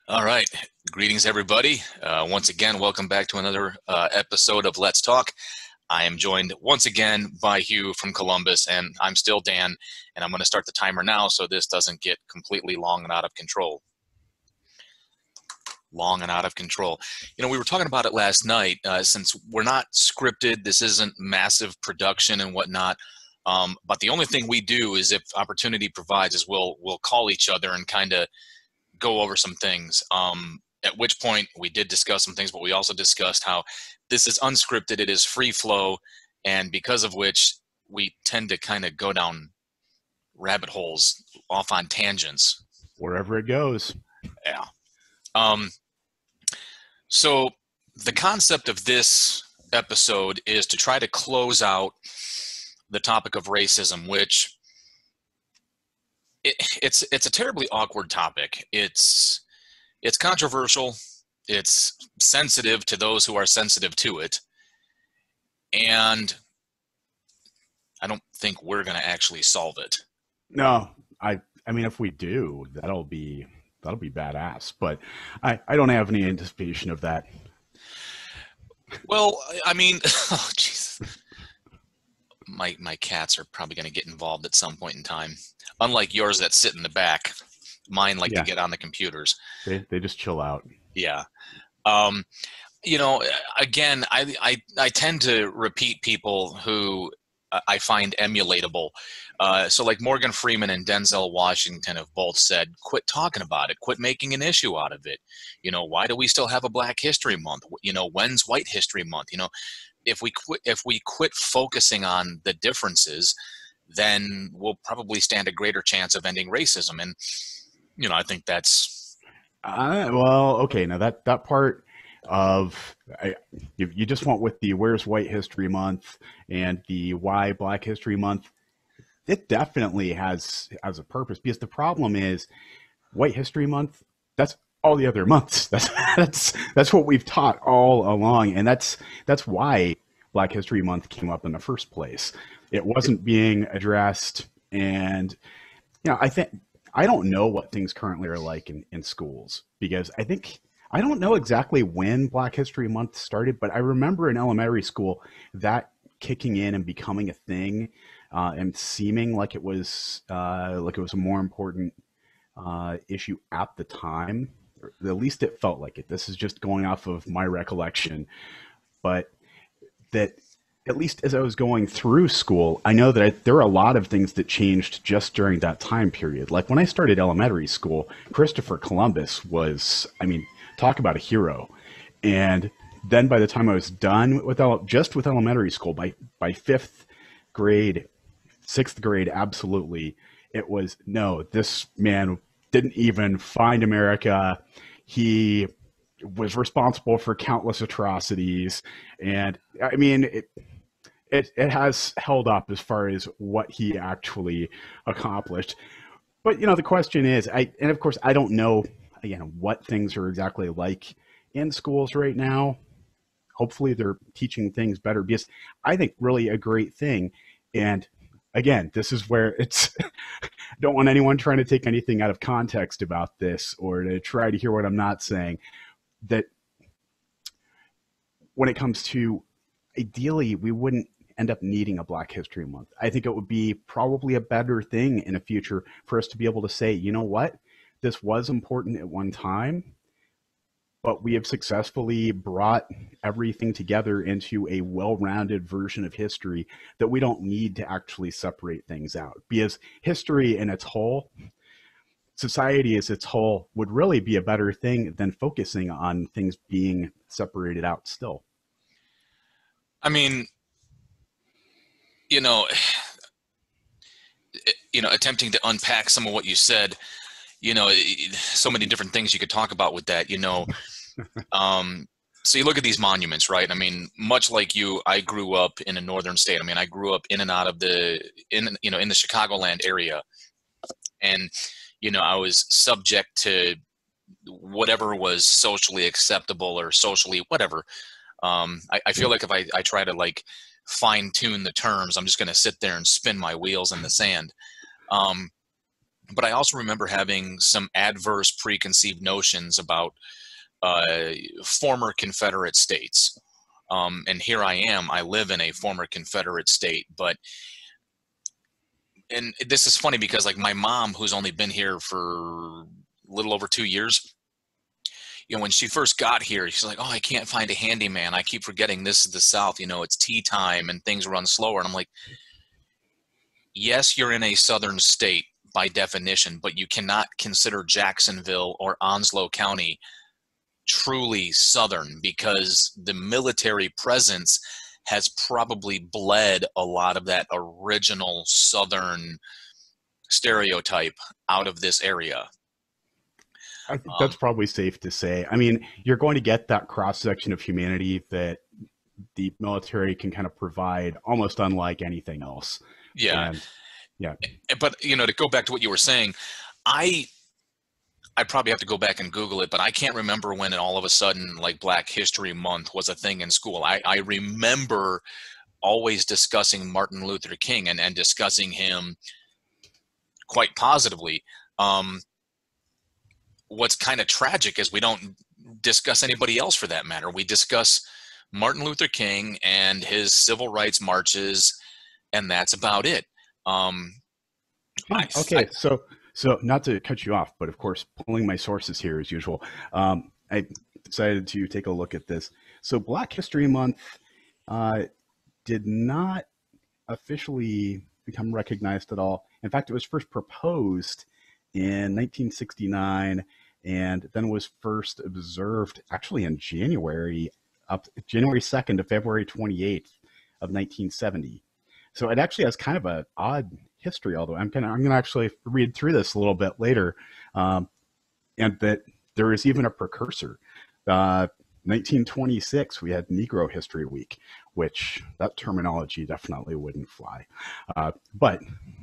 All right. Greetings, everybody. Once again, welcome back to another episode of Let's Talk. I am joined once again by Hugh from Columbus, and I'm still Dan, and I'm going to start the timer now so this doesn't get completely long and out of control. Long and out of control. You know, we were talking about it last night. Since we're not scripted, this isn't massive production and whatnot. But the only thing we do is, if opportunity provides, is we'll call each other and kind of go over some things. At which point we did discuss some things, but we also discussed how this is unscripted, it is free flow, and because of which we tend to kind of go down rabbit holes, off on tangents. Wherever it goes. Yeah. Um, so the concept of this episode is to try to close out the topic of racism, which it's a terribly awkward topic. It's controversial. It's sensitive to those who are sensitive to it. And I don't think we're going to actually solve it. No, I mean, if we do, that'll be badass. But I don't have any anticipation of that. Well, I mean, oh, jeez. My cats are probably going to get involved at some point in time. Unlike yours that sit in the back, mine like to get on the computers. They just chill out. Yeah. You know, again, I tend to repeat people who I find emulatable. So like Morgan Freeman and Denzel Washington have both said, quit talking about it, quit making an issue out of it. You know, why do we still have a Black History Month? You know, when's White History Month? You know, if we quit focusing on the differences, then we'll probably stand a greater chance of ending racism. And, you know, I think that's well, okay. Now that part of you just went with the where's White History Month and the why Black History Month. It definitely has a purpose, because the problem is White History Month, that's all the other months. That's what we've taught all along, and that's why Black History Month came up in the first place. It wasn't being addressed, and you know, I don't know what things currently are like in schools, because I don't know exactly when Black History Month started, but I remember in elementary school that kicking in and becoming a thing, and seeming like it was a more important issue at the time. Or at least it felt like it. This is just going off of my recollection, but that at least as I was going through school, I know that there were a lot of things that changed just during that time period. Like when I started elementary school, Christopher Columbus was, I mean, talk about a hero. And then by the time I was done with elementary school, by fifth grade, sixth grade, absolutely, it was no, this man didn't even find America. He was responsible for countless atrocities, and I mean, it has held up as far as what he actually accomplished. But you know, the question is, and of course I don't know again what things are exactly like in schools right now. Hopefully they're teaching things better, because I think really a great thing, and again, this is where it's don't want anyone trying to take anything out of context about this or to try to hear what I'm not saying, that when it comes to, ideally we wouldn't end up needing a Black History Month. I think it would be probably a better thing in the future for us to be able to say, you know what, this was important at one time, but we have successfully brought everything together into a well-rounded version of history that we don't need to actually separate things out. Because history in its whole, society as its whole, would really be a better thing than focusing on things being separated out still. I mean, you know, attempting to unpack some of what you said, you know, so many different things you could talk about with that, you know. So you look at these monuments, right? I mean, much like you, I grew up in a northern state. I mean, I grew up in and out of in the Chicagoland area. And, you know, I was subject to whatever was socially acceptable or socially whatever. I feel like if I try to like fine tune the terms, I'm just going to sit there and spin my wheels in the sand. but I also remember having some adverse preconceived notions about former Confederate states. And here I am, I live in a former Confederate state, but, and this is funny because like my mom, who's only been here for a little over 2 years, when she first got here, she's like, oh, I can't find a handyman. I keep forgetting this is the South, it's tea time and things run slower. And I'm like, yes, you're in a southern state by definition, but you cannot consider Jacksonville or Onslow County truly southern, because the military presence has probably bled a lot of that original southern stereotype out of this area. I think that's probably safe to say. I mean, you're going to get that cross section of humanity that the military can kind of provide, almost unlike anything else. Yeah. And, yeah. But, to go back to what you were saying, I probably have to go back and Google it, but I can't remember when all of a sudden like Black History Month was a thing in school. I remember always discussing Martin Luther King and discussing him quite positively. What's kind of tragic is we don't discuss anybody else for that matter. We discuss Martin Luther King and his civil rights marches, and that's about it. So not to cut you off, but of course, pulling my sources here as usual, I decided to take a look at this. So Black History Month did not officially become recognized at all. In fact, it was first proposed in 1969 and then was first observed actually in January 2nd to February 28th of 1970. So it actually has kind of an odd history, although I'm going to actually read through this a little bit later, and that there is even a precursor. 1926, we had Negro History Week, which that terminology definitely wouldn't fly, but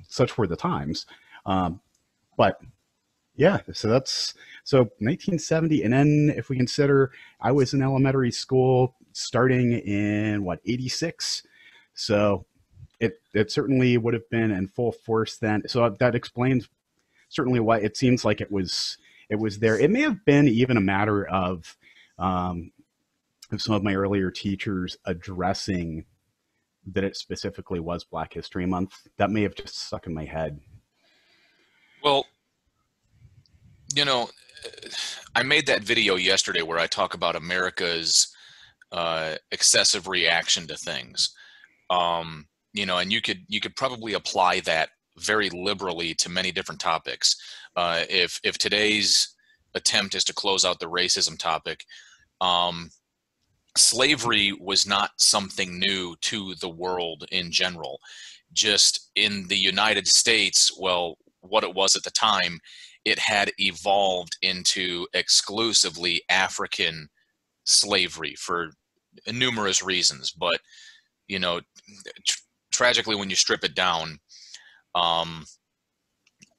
such were the times. But yeah, so 1970, and then if we consider, I was in elementary school starting in 86, so it certainly would have been in full force then. So that explains certainly why it seems like it was there. It may have been even a matter of some of my earlier teachers addressing that it specifically was Black History Month. That may have just stuck in my head. Well, I made that video yesterday where I talk about America's excessive reaction to things. And you could probably apply that very liberally to many different topics. If today's attempt is to close out the racism topic, slavery was not something new to the world in general. Just in the United States, well, what it was at the time, it had evolved into exclusively African slavery for numerous reasons. But, tragically, when you strip it down,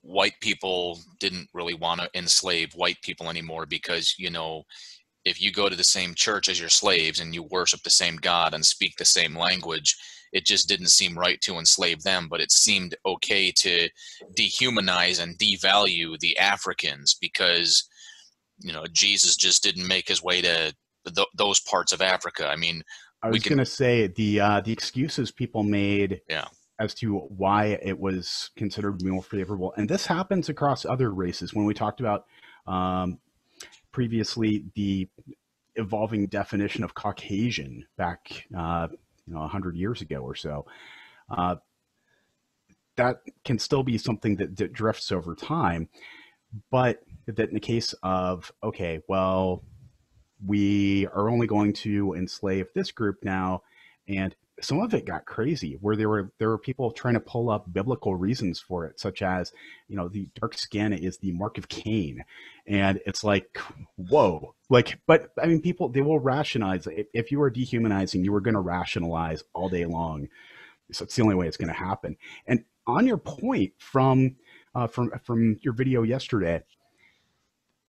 white people didn't really want to enslave white people anymore because, if you go to the same church as your slaves and you worship the same God and speak the same language, it just didn't seem right to enslave them, but it seemed okay to dehumanize and devalue the Africans because, Jesus just didn't make his way to those parts of Africa. I mean, I was going to say the excuses people made as to why it was considered more favorable, and this happens across other races. When we talked about previously the evolving definition of Caucasian back 100 years ago or so, that can still be something that drifts over time, but that in the case of, okay, well, we are only going to enslave this group now, and some of it got crazy where there were people trying to pull up biblical reasons for it, such as, the dark skin is the mark of Cain. And it's like, whoa, but I mean, people, they will rationalize. If you are dehumanizing, you are going to rationalize all day long. So it's the only way it's going to happen. And on your point from your video yesterday,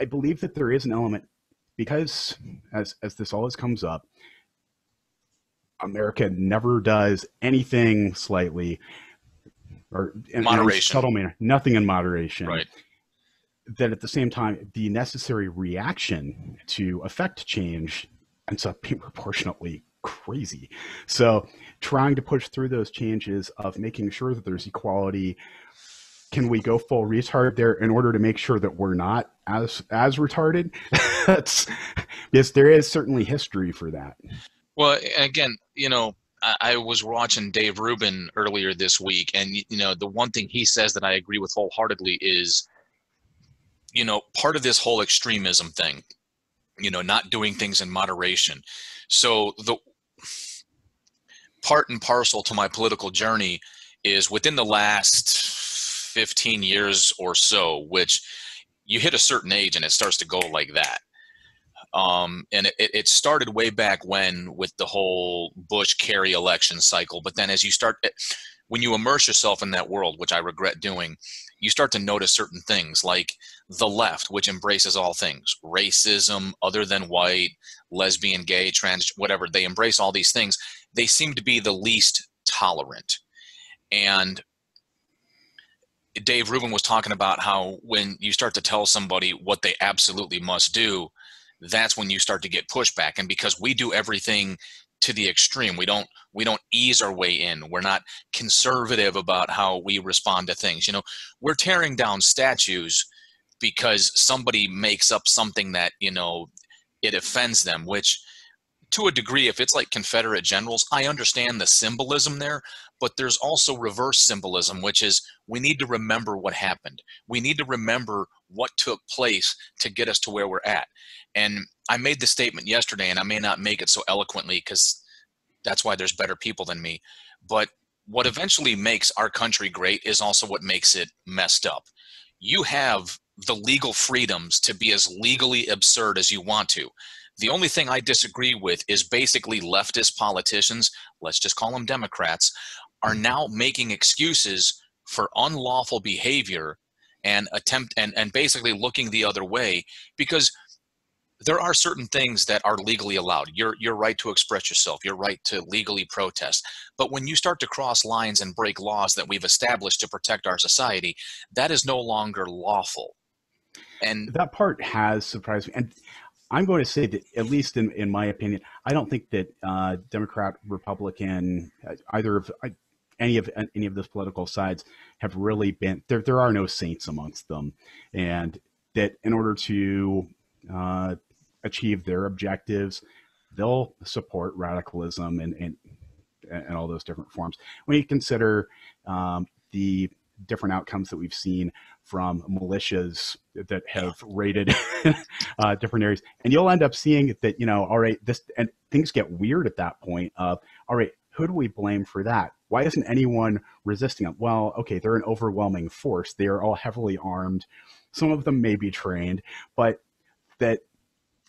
I believe that there is an element, because as this always comes up, America never does anything slightly. or in a Moderation. subtle manner, nothing in moderation. Right. That at the same time, the necessary reaction to affect change ends up being proportionately crazy. So trying to push through those changes of making sure that there's equality, can we go full retard there in order to make sure that we're not as retarded? That's, yes, there is certainly history for that. Well, again, I was watching Dave Rubin earlier this week, and the one thing he says that I agree with wholeheartedly is, part of this whole extremism thing, not doing things in moderation. So the part and parcel to my political journey is within the last 15 years or so, which you hit a certain age and it starts to go like that. And it started way back when with the whole Bush-Kerry election cycle. But then when you immerse yourself in that world, which I regret doing, you start to notice certain things like the left, which embraces all things, racism, other than white, lesbian, gay, trans, whatever. They embrace all these things. They seem to be the least tolerant. And Dave Rubin was talking about how when you start to tell somebody what they absolutely must do, that's when you start to get pushback. And because we do everything to the extreme, we don't ease our way in. We're not conservative about how we respond to things. We're tearing down statues because somebody makes up something that, it offends them, which to a degree, if it's like Confederate generals, I understand the symbolism there, but there's also reverse symbolism, which is we need to remember what happened. We need to remember what took place to get us to where we're at. And I made the statement yesterday, and I may not make it so eloquently because that's why there's better people than me. But what eventually makes our country great is also what makes it messed up. You have the legal freedoms to be as legally absurd as you want to. The only thing I disagree with is basically leftist politicians, let's just call them Democrats, are now making excuses for unlawful behavior and basically looking the other way, because there are certain things that are legally allowed. Your right to express yourself, your right to legally protest. But when you start to cross lines and break laws that we've established to protect our society, that is no longer lawful. And that part has surprised me. And I'm going to say that, at least in my opinion, I don't think that Democrat, Republican, either of any of those political sides have really been there. There are no saints amongst them, and that in order to achieve their objectives, they'll support radicalism and all those different forms. When you consider the different outcomes that we've seen from militias that have raided different areas, and you'll end up seeing that, all right, and things get weird at that point of, all right, who do we blame for that? Why isn't anyone resisting them? Well, okay, they're an overwhelming force. They are all heavily armed. Some of them may be trained, but that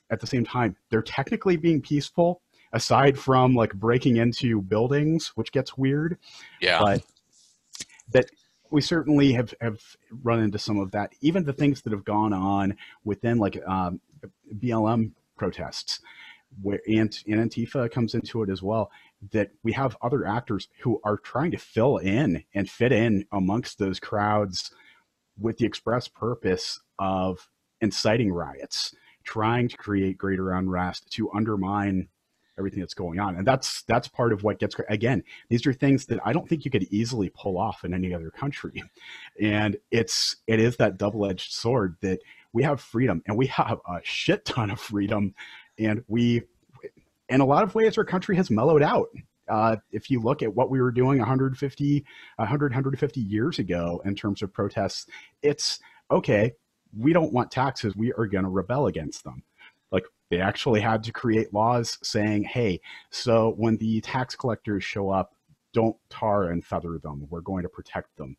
at the same time, they're technically being peaceful, aside from like breaking into buildings, which gets weird. yeah, But that we certainly have run into some of that. Even the things that have gone on within like BLM protests, where and Antifa comes into it as well, that we have other actors who are trying to fill in and fit in amongst those crowds with the express purpose of inciting riots, trying to create greater unrest, to undermine everything that's going on. And that's part of what gets, again, these are things that I don't think you could easily pull off in any other country. And it is that double-edged sword that we have freedom, and we have a shit ton of freedom, and in a lot of ways our country has mellowed out. If you look at what we were doing 150 years ago in terms of protests, it's okay, we don't want taxes, we are going to rebel against them. Like, they actually had to create laws saying, hey, so when the tax collectors show up, don't tar and feather them. We're going to protect them.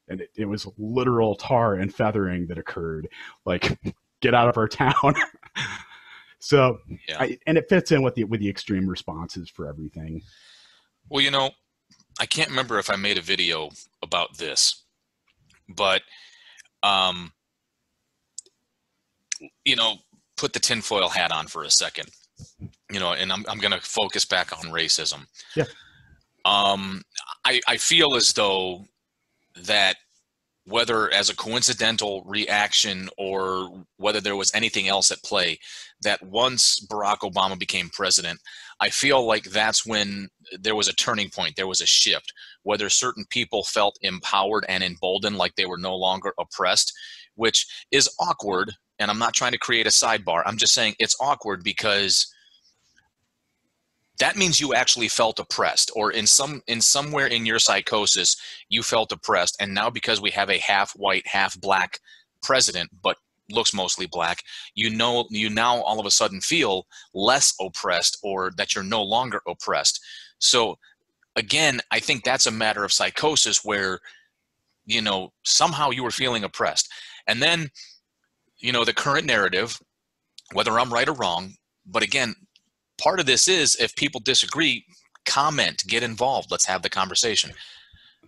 And it was literal tar and feathering that occurred. Like, get out of our town. So, yeah. And it fits in with the extreme responses for everything. Well, I can't remember if I made a video about this, but, put the tinfoil hat on for a second, and I'm going to focus back on racism. Yeah. I feel as though that whether as a coincidental reaction or whether there was anything else at play, that once Barack Obama became president, I feel like that's when there was a turning point. There was a shift, whether certain people felt empowered and emboldened, like they were no longer oppressed, which is awkward. And I'm not trying to create a sidebar. I'm just saying it's awkward because that means you actually felt oppressed, or in somewhere in your psychosis you felt oppressed. And now because we have a half white half black president but looks mostly black, you now all of a sudden feel less oppressed, or that you're no longer oppressed. So again, I think that's a matter of psychosis where somehow you were feeling oppressed. And then the current narrative, whether I'm right or wrong, but again, part of this is, if people disagree, comment, get involved, let's have the conversation.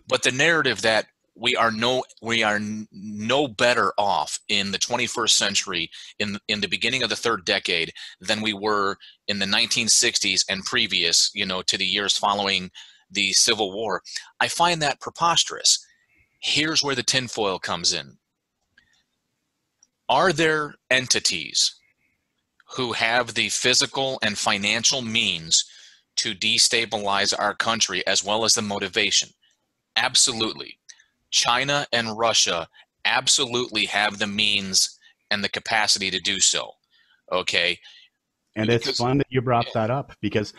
But the narrative that we are no better off in the 21st century, in the beginning of the third decade, than we were in the 1960s and previous, to the years following the Civil War, I find that preposterous. Here's where the tinfoil comes in. Are there entities who have the physical and financial means to destabilize our country, as well as the motivation? Absolutely. China and Russia absolutely have the means and the capacity to do so. Okay. And it's fun that you brought that up, because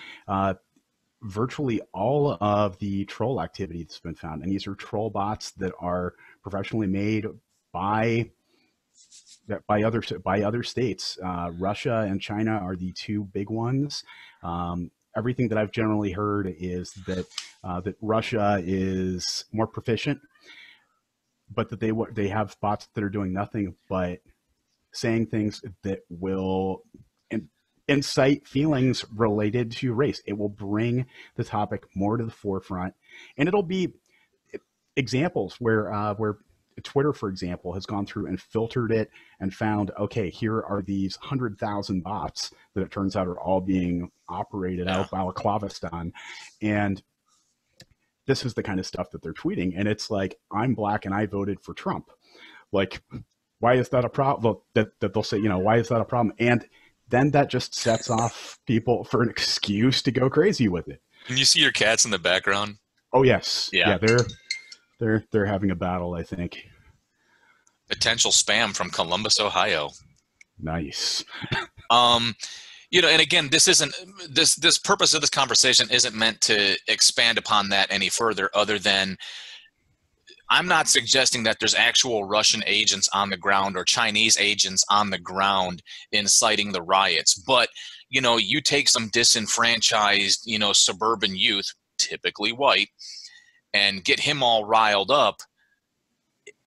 virtually all of the troll activity that's been found, and these are troll bots that are professionally made by other states. Russia and China are the two big ones. Everything that I've generally heard is that Russia is more proficient, but that they have bots that are doing nothing but saying things that will incite feelings related to race. It will bring the topic more to the forefront, and it'll be examples where Twitter, for example, has gone through and filtered it and found, okay, here are these 100,000 bots that it turns out are all being operated out of Balaclavistan. And this is the kind of stuff that they're tweeting. And it's like, I'm black and I voted for Trump. Like, why is that a problem? That they'll say, why is that a problem? And then that just sets off people for an excuse to go crazy with it. Can you see your cats in the background? Oh, yes. Yeah, they're having a battle, I think. Potential spam from Columbus, Ohio. Nice. And again, this purpose of this conversation isn't meant to expand upon that any further, other than I'm not suggesting that there's actual Russian agents on the ground or Chinese agents on the ground inciting the riots. But, you take some disenfranchised, suburban youth, typically white, and get him all riled up,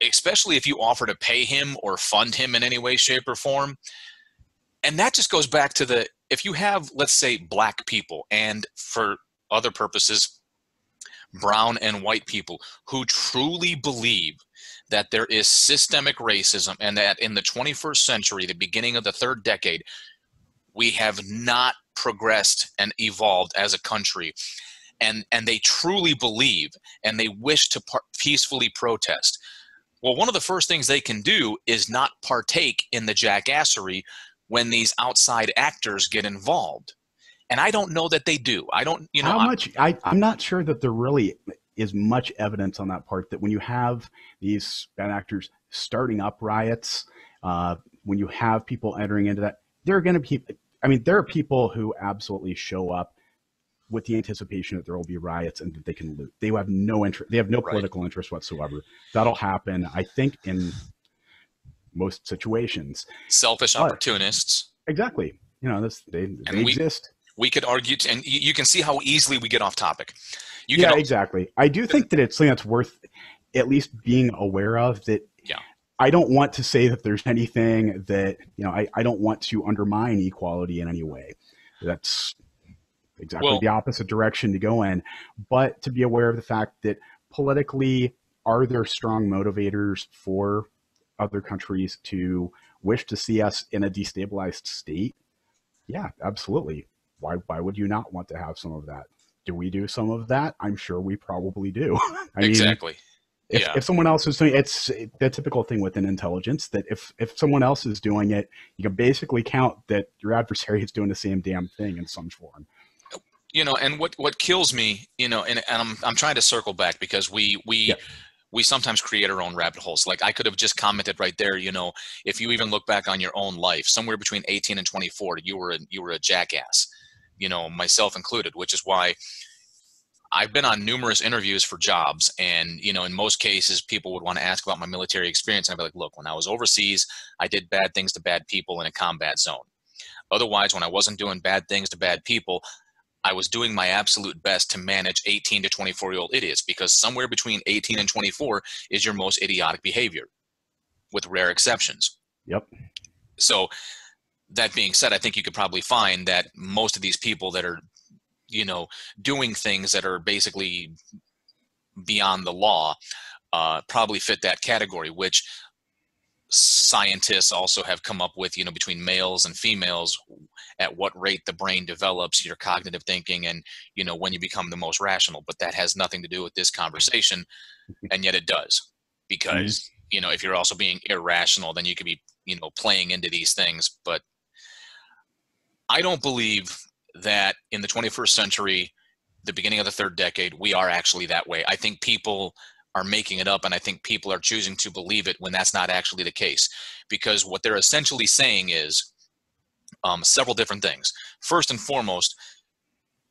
especially if you offer to pay him or fund him in any way, shape, or form. And that just goes back to if you have, let's say, black people, and for other purposes, brown and white people, who truly believe that there is systemic racism, and that in the 21st century, the beginning of the third decade, we have not progressed and evolved as a country. And they truly believe, and they wish to peacefully protest. Well, one of the first things they can do is not partake in the jackassery when these outside actors get involved. And I don't know that they do. I don't, I'm not sure that there really is much evidence on that part, that when you have these bad actors starting up riots, when you have people entering into that, there are people who absolutely show up with the anticipation that there will be riots and that they can loot. They have no interest. They have no political interest whatsoever. That'll happen, I think, in most situations. Selfish opportunists. Exactly. They exist. We could argue, and you can see how easily we get off topic. Exactly. I do think that it's something that's worth at least being aware of. That I don't want to say that there's anything that, I don't want to undermine equality in any way. That's exactly the opposite direction to go in. But to be aware of the fact that politically, are there strong motivators for other countries to wish to see us in a destabilized state? Yeah, absolutely. Why would you not want to have some of that? Do we do some of that? I'm sure we probably do. Exactly. Yeah. if someone else is doing it's the typical thing within intelligence that if someone else is doing it, you can basically count that your adversary is doing the same damn thing in some form. And what kills me, and I'm trying to circle back because Yeah. we sometimes create our own rabbit holes. Like I could have just commented right there, if you even look back on your own life, somewhere between 18 and 24, you were a jackass, myself included, which is why I've been on numerous interviews for jobs. And, in most cases, people would want to ask about my military experience. And I'd be like, look, when I was overseas, I did bad things to bad people in a combat zone. Otherwise, when I wasn't doing bad things to bad people, I was doing my absolute best to manage 18 to 24-year-old idiots, because somewhere between 18 and 24 is your most idiotic behavior, with rare exceptions. Yep. So that being said, I think you could probably find that most of these people that are, doing things that are basically beyond the law probably fit that category, which scientists also have come up with, between males and females, at what rate the brain develops your cognitive thinking and, when you become the most rational. But that has nothing to do with this conversation. And yet it does, because, if you're also being irrational, then you could be, playing into these things. But I don't believe that in the 21st century, the beginning of the third decade, we are actually that way. I think people are making it up, and I think people are choosing to believe it when that's not actually the case. Because what they're essentially saying is several different things. First and foremost,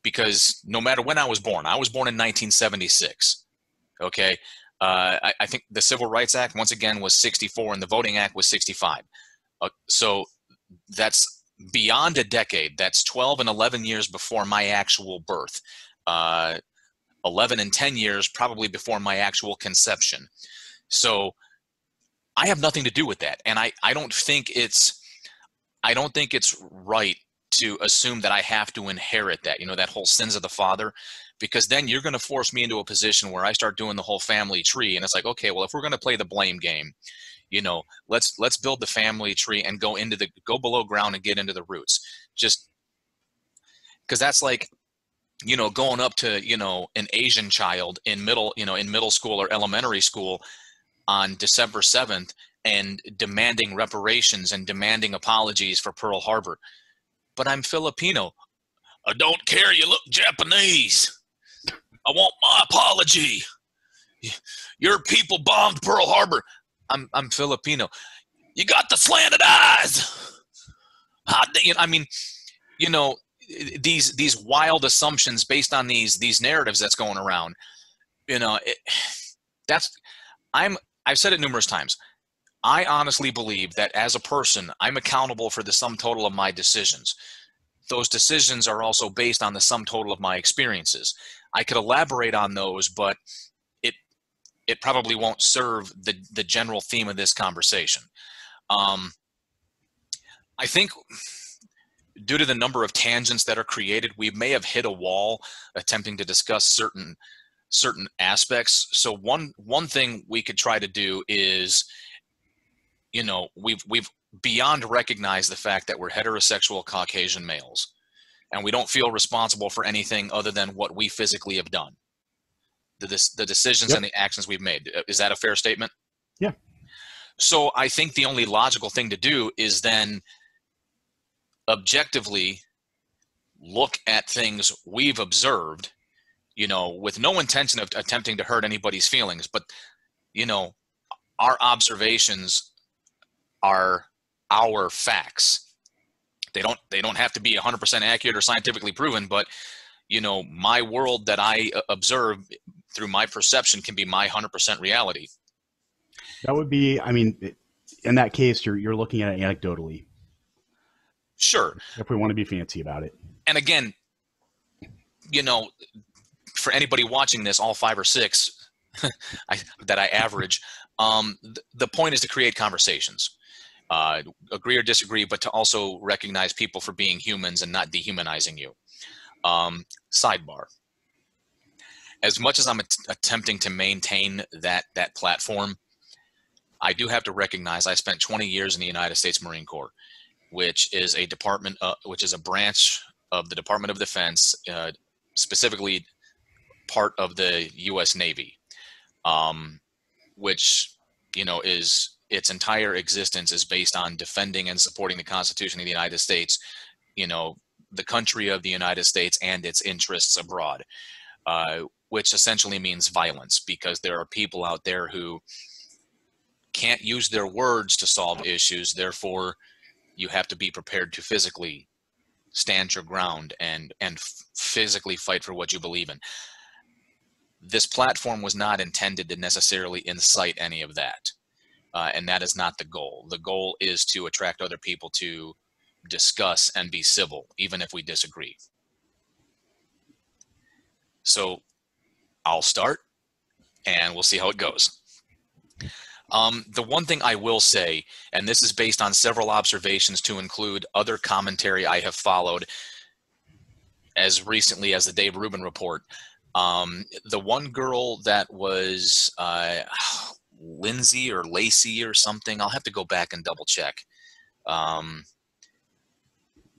because no matter when I was born in 1976, okay? I think the Civil Rights Act, once again, was 64, and the Voting Act was 65. So that's beyond a decade. That's 12 and 11 years before my actual birth. 11 and 10 years probably before my actual conception. So I have nothing to do with that. And I don't think it's right to assume that I have to inherit that, that whole sins of the father, because then you're going to force me into a position where I start doing the whole family tree. And it's like, okay, well, if we're going to play the blame game, let's build the family tree and go below ground and get into the roots. Just because that's like, going up to, an Asian child in middle school or elementary school on December 7th and demanding reparations and demanding apologies for Pearl Harbor. But I'm Filipino. I don't care. You look Japanese. I want my apology. Your people bombed Pearl Harbor. I'm Filipino. You got the slanted eyes. I mean, these wild assumptions based on these narratives that's going around. I've said it numerous times. I honestly believe that as a person, I'm accountable for the sum total of my decisions. Those decisions are also based on the sum total of my experiences. I could elaborate on those, but it probably won't serve the general theme of this conversation. I think due to the number of tangents that are created, we may have hit a wall attempting to discuss certain aspects. So one thing we could try to do is, we've beyond recognized the fact that we're heterosexual Caucasian males, and we don't feel responsible for anything other than what we physically have done, the decisions and the actions we've made. Is that a fair statement? Yeah. So I think the only logical thing to do is then objectively look at things we've observed, with no intention of attempting to hurt anybody's feelings, but, our observations are our facts. They don't have to be 100% accurate or scientifically proven, but, my world that I observe through my perception can be my 100% reality. That would be, I mean, in that case, you're looking at it anecdotally. Sure. If we want to be fancy about it. And again, for anybody watching this, all 5 or 6 that I average, the point is to create conversations. Agree or disagree, but to also recognize people for being humans and not dehumanizing you. Sidebar. As much as I'm attempting to maintain that platform, I do have to recognize I spent 20 years in the United States Marine Corps, which is a department, which is a branch of the Department of Defense, specifically part of the U.S. Navy. which, is its entire existence is based on defending and supporting the Constitution of the United States, the country of the United States and its interests abroad, which essentially means violence, because there are people out there who can't use their words to solve issues. Therefore, you have to be prepared to physically stand your ground and physically fight for what you believe in. This platform was not intended to necessarily incite any of that. And that is not the goal. The goal is to attract other people to discuss and be civil, even if we disagree. So I'll start and we'll see how it goes. The one thing I will say, and this is based on several observations to include other commentary I have followed as recently as the Dave Rubin report. The one girl that was Lindsay or Lacey or something, I'll have to go back and double check.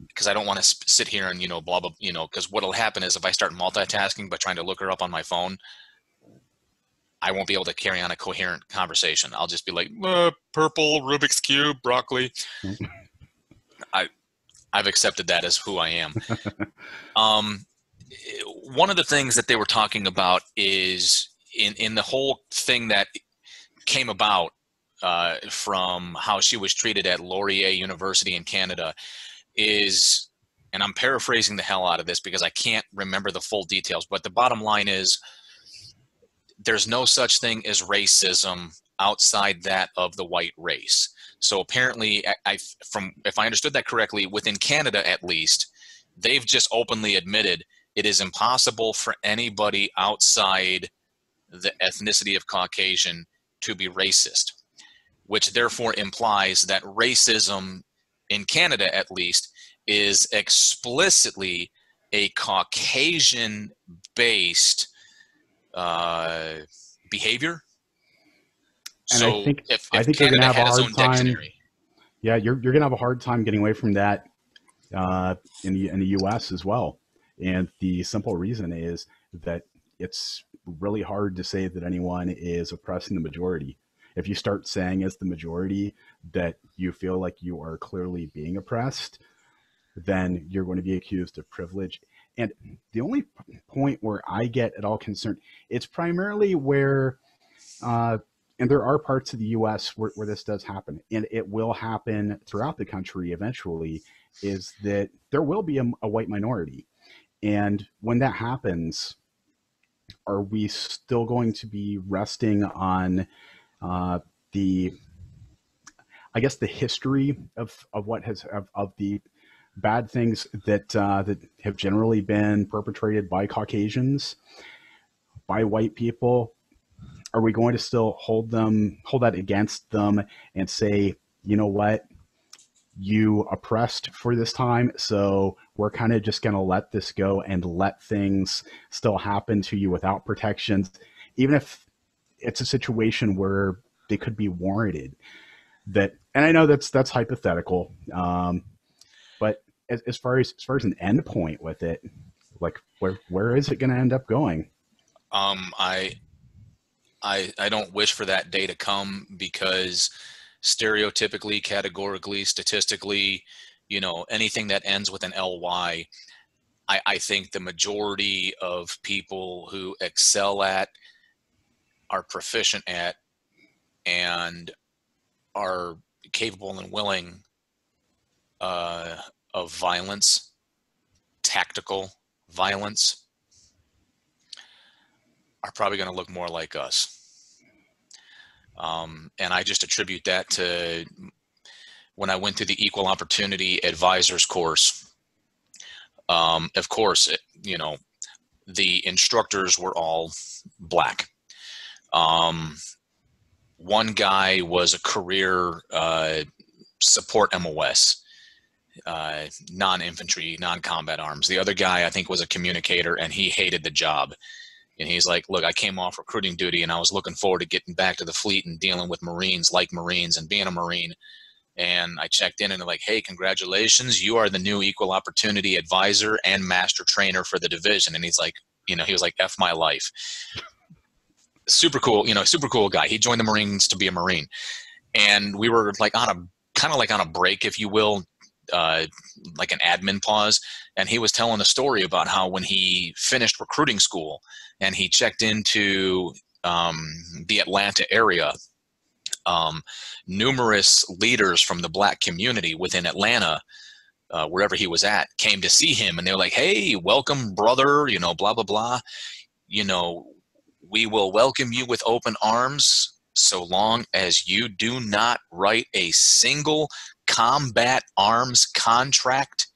Because I don't want to sit here and, blah, blah, because what'll happen is if I start multitasking by trying to look her up on my phone, I won't be able to carry on a coherent conversation. I'll just be like, purple, Rubik's Cube, broccoli. I've accepted that as who I am. One of the things that they were talking about is in the whole thing that came about from how she was treated at Laurier University in Canada is, and I'm paraphrasing the hell out of this because I can't remember the full details, but the bottom line is there's no such thing as racism outside that of the white race. So apparently, if I understood that correctly, within Canada at least, they've just openly admitted it is impossible for anybody outside the ethnicity of Caucasian to be racist, which therefore implies that racism in Canada at least is explicitly a Caucasian-based behavior. And so I think if you're going to have a hard time. Yeah, you're going to have a hard time getting away from that in the U.S. as well. And the simple reason is that it's really hard to say that anyone is oppressing the majority. If you start saying as the majority that you feel like you are clearly being oppressed, then you're going to be accused of privilege. And the only point where I get at all concerned, it's primarily where, and there are parts of the U.S. where this does happen, and it will happen throughout the country eventually, is that there will be a white minority. And when that happens, are we still going to be resting on the history of what has of the bad things that have generally been perpetrated by Caucasians, by white people? Are we going to still hold that against them and say, you know what, you oppressed for this time, so we're kind of just going to let this go and let things still happen to you without protections, even if it's a situation where they could be warranted? That, and I know that's hypothetical, but as far as an end point with it, like where is it going to end up going? I don't wish for that day to come, because stereotypically, categorically, statistically, anything that ends with an LY, I think the majority of people who excel at, are proficient at, and are capable and willing of violence, tactical violence, are probably going to look more like us. And I just attribute that to when I went through the Equal Opportunity Advisors course. Of course, the instructors were all black. One guy was a career support MOS, non-infantry, non-combat arms. The other guy, I think, was a communicator, and he hated the job. And he's like, look, I came off recruiting duty and I was looking forward to getting back to the fleet and dealing with Marines, like Marines, and being a Marine. And I checked in and they're like, hey, congratulations, you are the new Equal Opportunity Advisor and Master Trainer for the division. And he's like, he was like, F my life. super cool, super cool guy. He joined the Marines to be a Marine, and we were like on a kind of like on a break, if you will, like an admin pause. And he was telling a story about how when he finished recruiting school and he checked into the Atlanta area, numerous leaders from the Black community within Atlanta, wherever he was at, came to see him, and they were like, "Hey, welcome, brother. Blah blah blah. You know, we will welcome you with open arms, so long as you do not write a single combat arms contract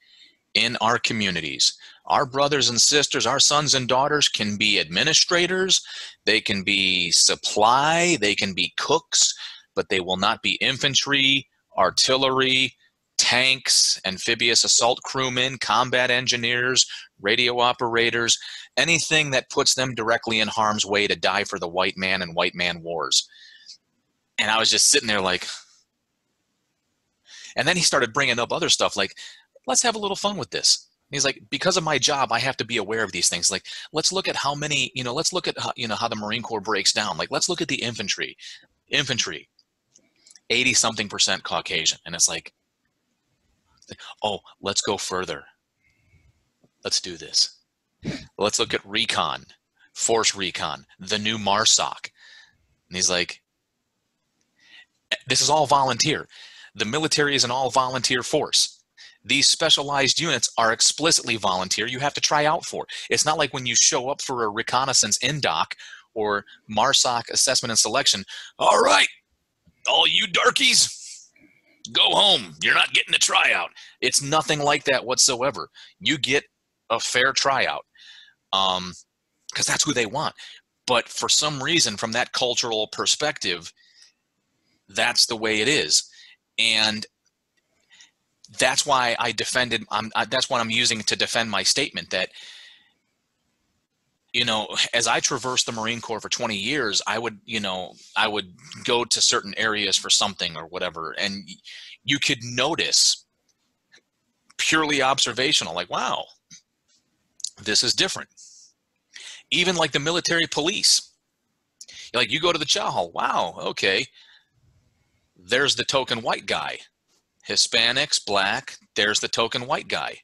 in our communities. Our brothers and sisters, our sons and daughters can be administrators, they can be supply, they can be cooks, but they will not be infantry, artillery, tanks, amphibious assault crewmen, combat engineers, radio operators, anything that puts them directly in harm's way to die for the white man and white man wars." And I was just sitting there like, and then he started bringing up other stuff like, let's have a little fun with this. And he's like, because of my job, I have to be aware of these things. Like, let's look at how many, let's look at how, how the Marine Corps breaks down. Like, let's look at the infantry, 80 something % Caucasian. And it's like, oh, let's go further. Let's do this. Let's look at recon, force recon, the new MARSOC. And he's like, this is all volunteer. The military is an all volunteer force. These specialized units are explicitly volunteer. You have to try out for. It's not like when you show up for a reconnaissance INDOC or MARSOC assessment and selection. All right, all you darkies, go home. You're not getting a tryout. It's nothing like that whatsoever. You get a fair tryout because that's who they want. But for some reason, from that cultural perspective, that's the way it is. And that's why I defended, that's what I'm using to defend my statement that, as I traversed the Marine Corps for 20 years, I would go to certain areas for something or whatever. And you could notice purely observational, like, wow, this is different. Even like the military police, like you go to the chow hall, wow, okay, there's the token white guy. Hispanics, Black, there's the token white guy.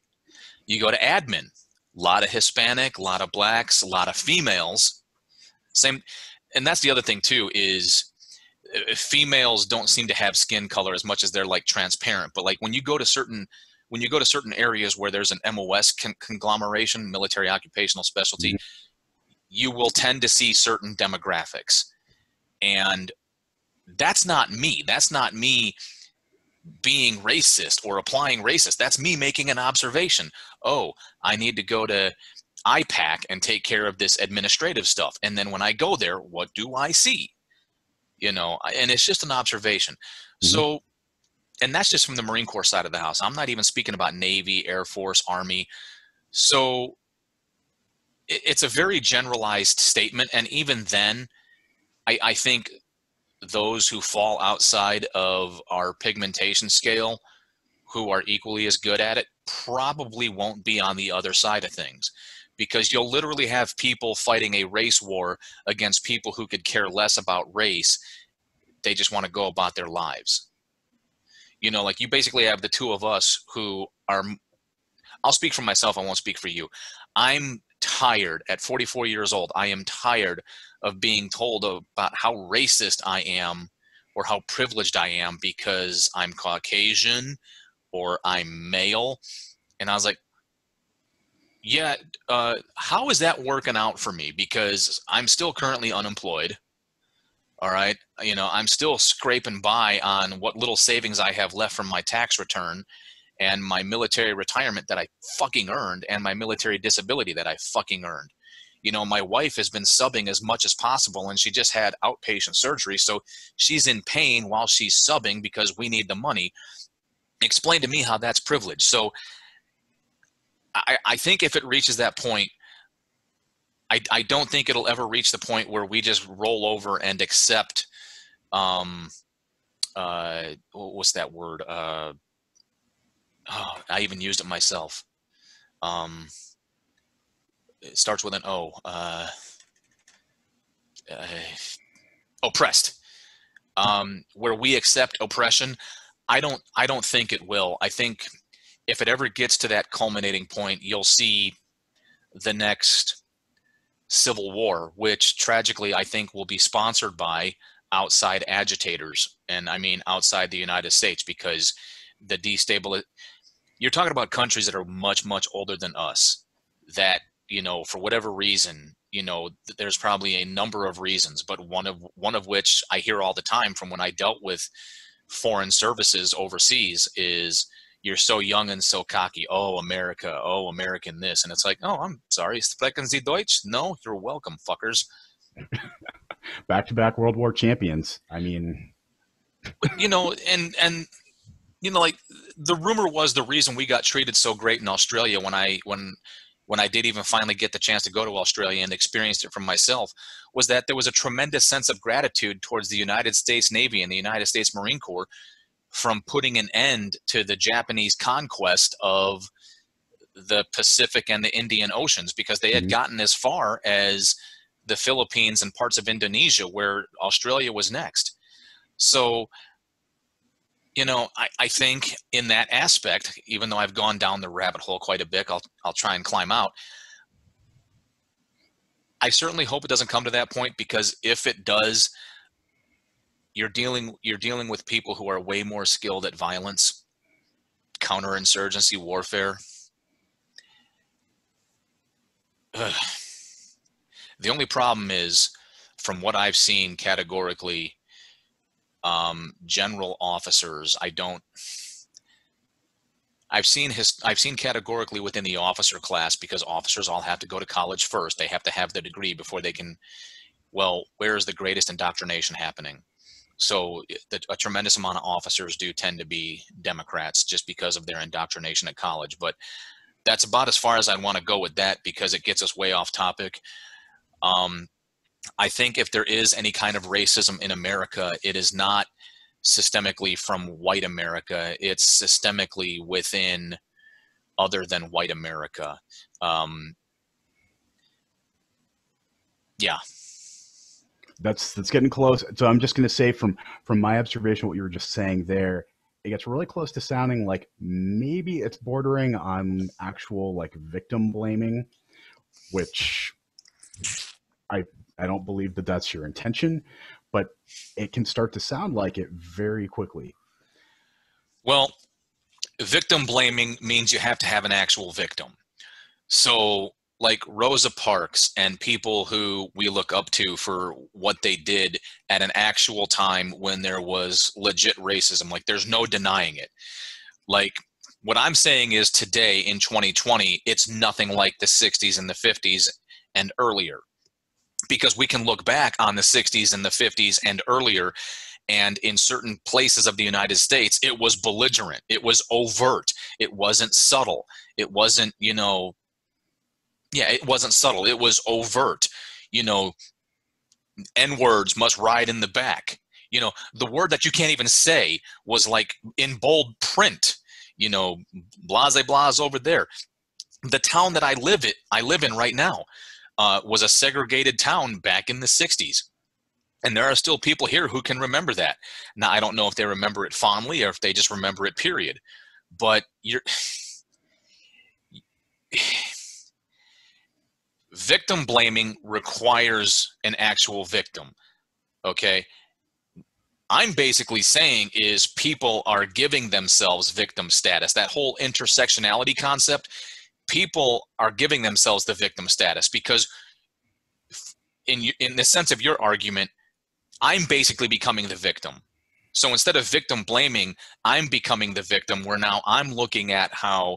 You go to admin, a lot of Hispanic, a lot of Blacks, a lot of females. Same, and that's the other thing too, is females don't seem to have skin color as much as they're like transparent. But like when you go to certain areas where there's an MOS conglomeration, military occupational specialty, you will tend to see certain demographics. And that's not me. That's not me being racist or applying racist. That's me making an observation. Oh, I need to go to IPAC and take care of this administrative stuff. And then when I go there, what do I see? And it's just an observation. So, and that's just from the Marine Corps side of the house. I'm not even speaking about Navy, Air Force, Army. So it's a very generalized statement. And even then, I think those who fall outside of our pigmentation scale, who are equally as good at it, probably won't be on the other side of things, because you'll literally have people fighting a race war against people who could care less about race. They just want to go about their lives. Like you basically have the two of us who are, I'll speak for myself, I won't speak for you. I'm tired at 44 years old. I am tired of being told about how racist I am or how privileged I am because I'm Caucasian or I'm male. And I was like, yeah, how is that working out for me? Because I'm still currently unemployed. All right. I'm still scraping by on what little savings I have left from my tax return and my military retirement that I fucking earned and my military disability that I fucking earned. My wife has been subbing as much as possible, and she just had outpatient surgery. So she's in pain while she's subbing because we need the money. Explain to me how that's privilege. So I think if it reaches that point, I don't think it'll ever reach the point where we just roll over and accept, what's that word? I even used it myself. It starts with an O. oppressed. Where we accept oppression, I don't think it will. I think if it ever gets to that culminating point, you'll see the next civil war, which tragically I think will be sponsored by outside agitators, and I mean outside the United States, because the destabilization. You're talking about countries that are much, much older than us, that, for whatever reason, there's probably a number of reasons, but one of which I hear all the time from when I dealt with foreign services overseas is, you're so young and so cocky. Oh, America. Oh, American this. And it's like, oh, I'm sorry. Sprechen Sie Deutsch? No, you're welcome, fuckers. Back-to-back World War champions. I mean, and like the rumor was the reason we got treated so great in Australia when I did even finally get the chance to go to Australia and experienced it for myself, was that there was a tremendous sense of gratitude towards the United States Navy and the United States Marine Corps from putting an end to the Japanese conquest of the Pacific and the Indian Oceans, because they had gotten as far as the Philippines and parts of Indonesia, where Australia was next. So, I think in that aspect, even though I've gone down the rabbit hole quite a bit, I'll try and climb out. I certainly hope it doesn't come to that point, because if it does, you're dealing with people who are way more skilled at violence, counterinsurgency warfare. Ugh. The only problem is, from what I've seen categorically, general officers, I've seen categorically within the officer class, because officers all have to go to college first. They have to have the degree before they can, well, where is the greatest indoctrination happening? So a tremendous amount of officers do tend to be Democrats just because of their indoctrination at college. But that's about as far as I want to go with that, because it gets us way off topic. I think if there is any kind of racism in America, it is not systemically from white America. It's systemically within other than white America. Yeah. That's getting close. So I'm just going to say from my observation, what you were just saying there, it gets really close to sounding like maybe it's bordering on actual like victim blaming, which I don't believe that that's your intention, but it can start to sound like it very quickly. Well, victim blaming means you have to have an actual victim. So like Rosa Parks and people who we look up to for what they did at an actual time when there was legit racism, like there's no denying it. Like what I'm saying is, today in 2020, it's nothing like the 60s and the 50s and earlier, because we can look back on the 60s and the 50s and earlier, and in certain places of the United States, it was belligerent. It was overt. It wasn't subtle. It wasn't, it wasn't subtle. It was overt. N-words must ride in the back. The word that you can't even say was like in bold print, blase blase over there. The town that I live in right now was a segregated town back in the 60s. And there are still people here who can remember that. Now, I don't know if they remember it fondly or if they just remember it, period. But victim blaming requires an actual victim, okay? I'm basically saying is people are giving themselves victim status. That whole intersectionality concept, people are giving themselves the victim status, because in the sense of your argument, I'm basically becoming the victim. So instead of victim blaming, I'm becoming the victim, where now I'm looking at how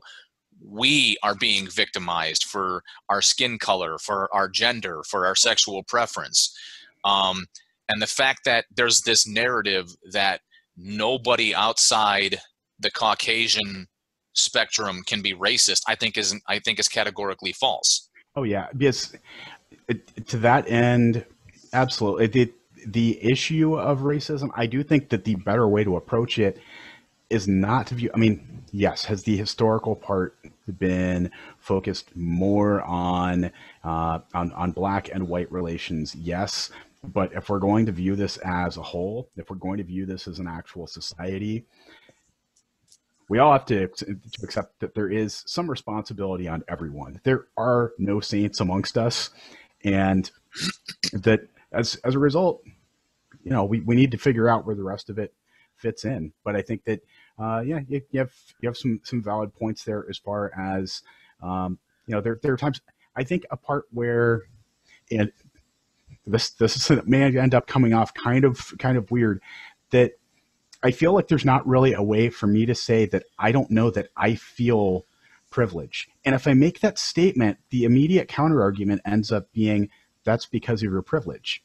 we are being victimized for our skin color, for our gender, for our sexual preference. And the fact that there's this narrative that nobody outside the Caucasian spectrum can be racist, I think is categorically false. Oh yeah, because to that end, absolutely. The issue of racism, I do think that the better way to approach it is not to view. I mean, yes, has the historical part been focused more on black and white relations? Yes, But if we're going to view this as a whole, if we're going to view this as an actual society, we all have to accept that there is some responsibility on everyone. There are no saints amongst us, and that as a result, we need to figure out where the rest of it fits in. But I think that you have some valid points there as far as there are times I think a part where and this may end up coming off kind of weird, that I feel like there's not really a way for me to say that I don't know that I feel privilege. And if I make that statement, the immediate counter argument ends up being that's because of your privilege.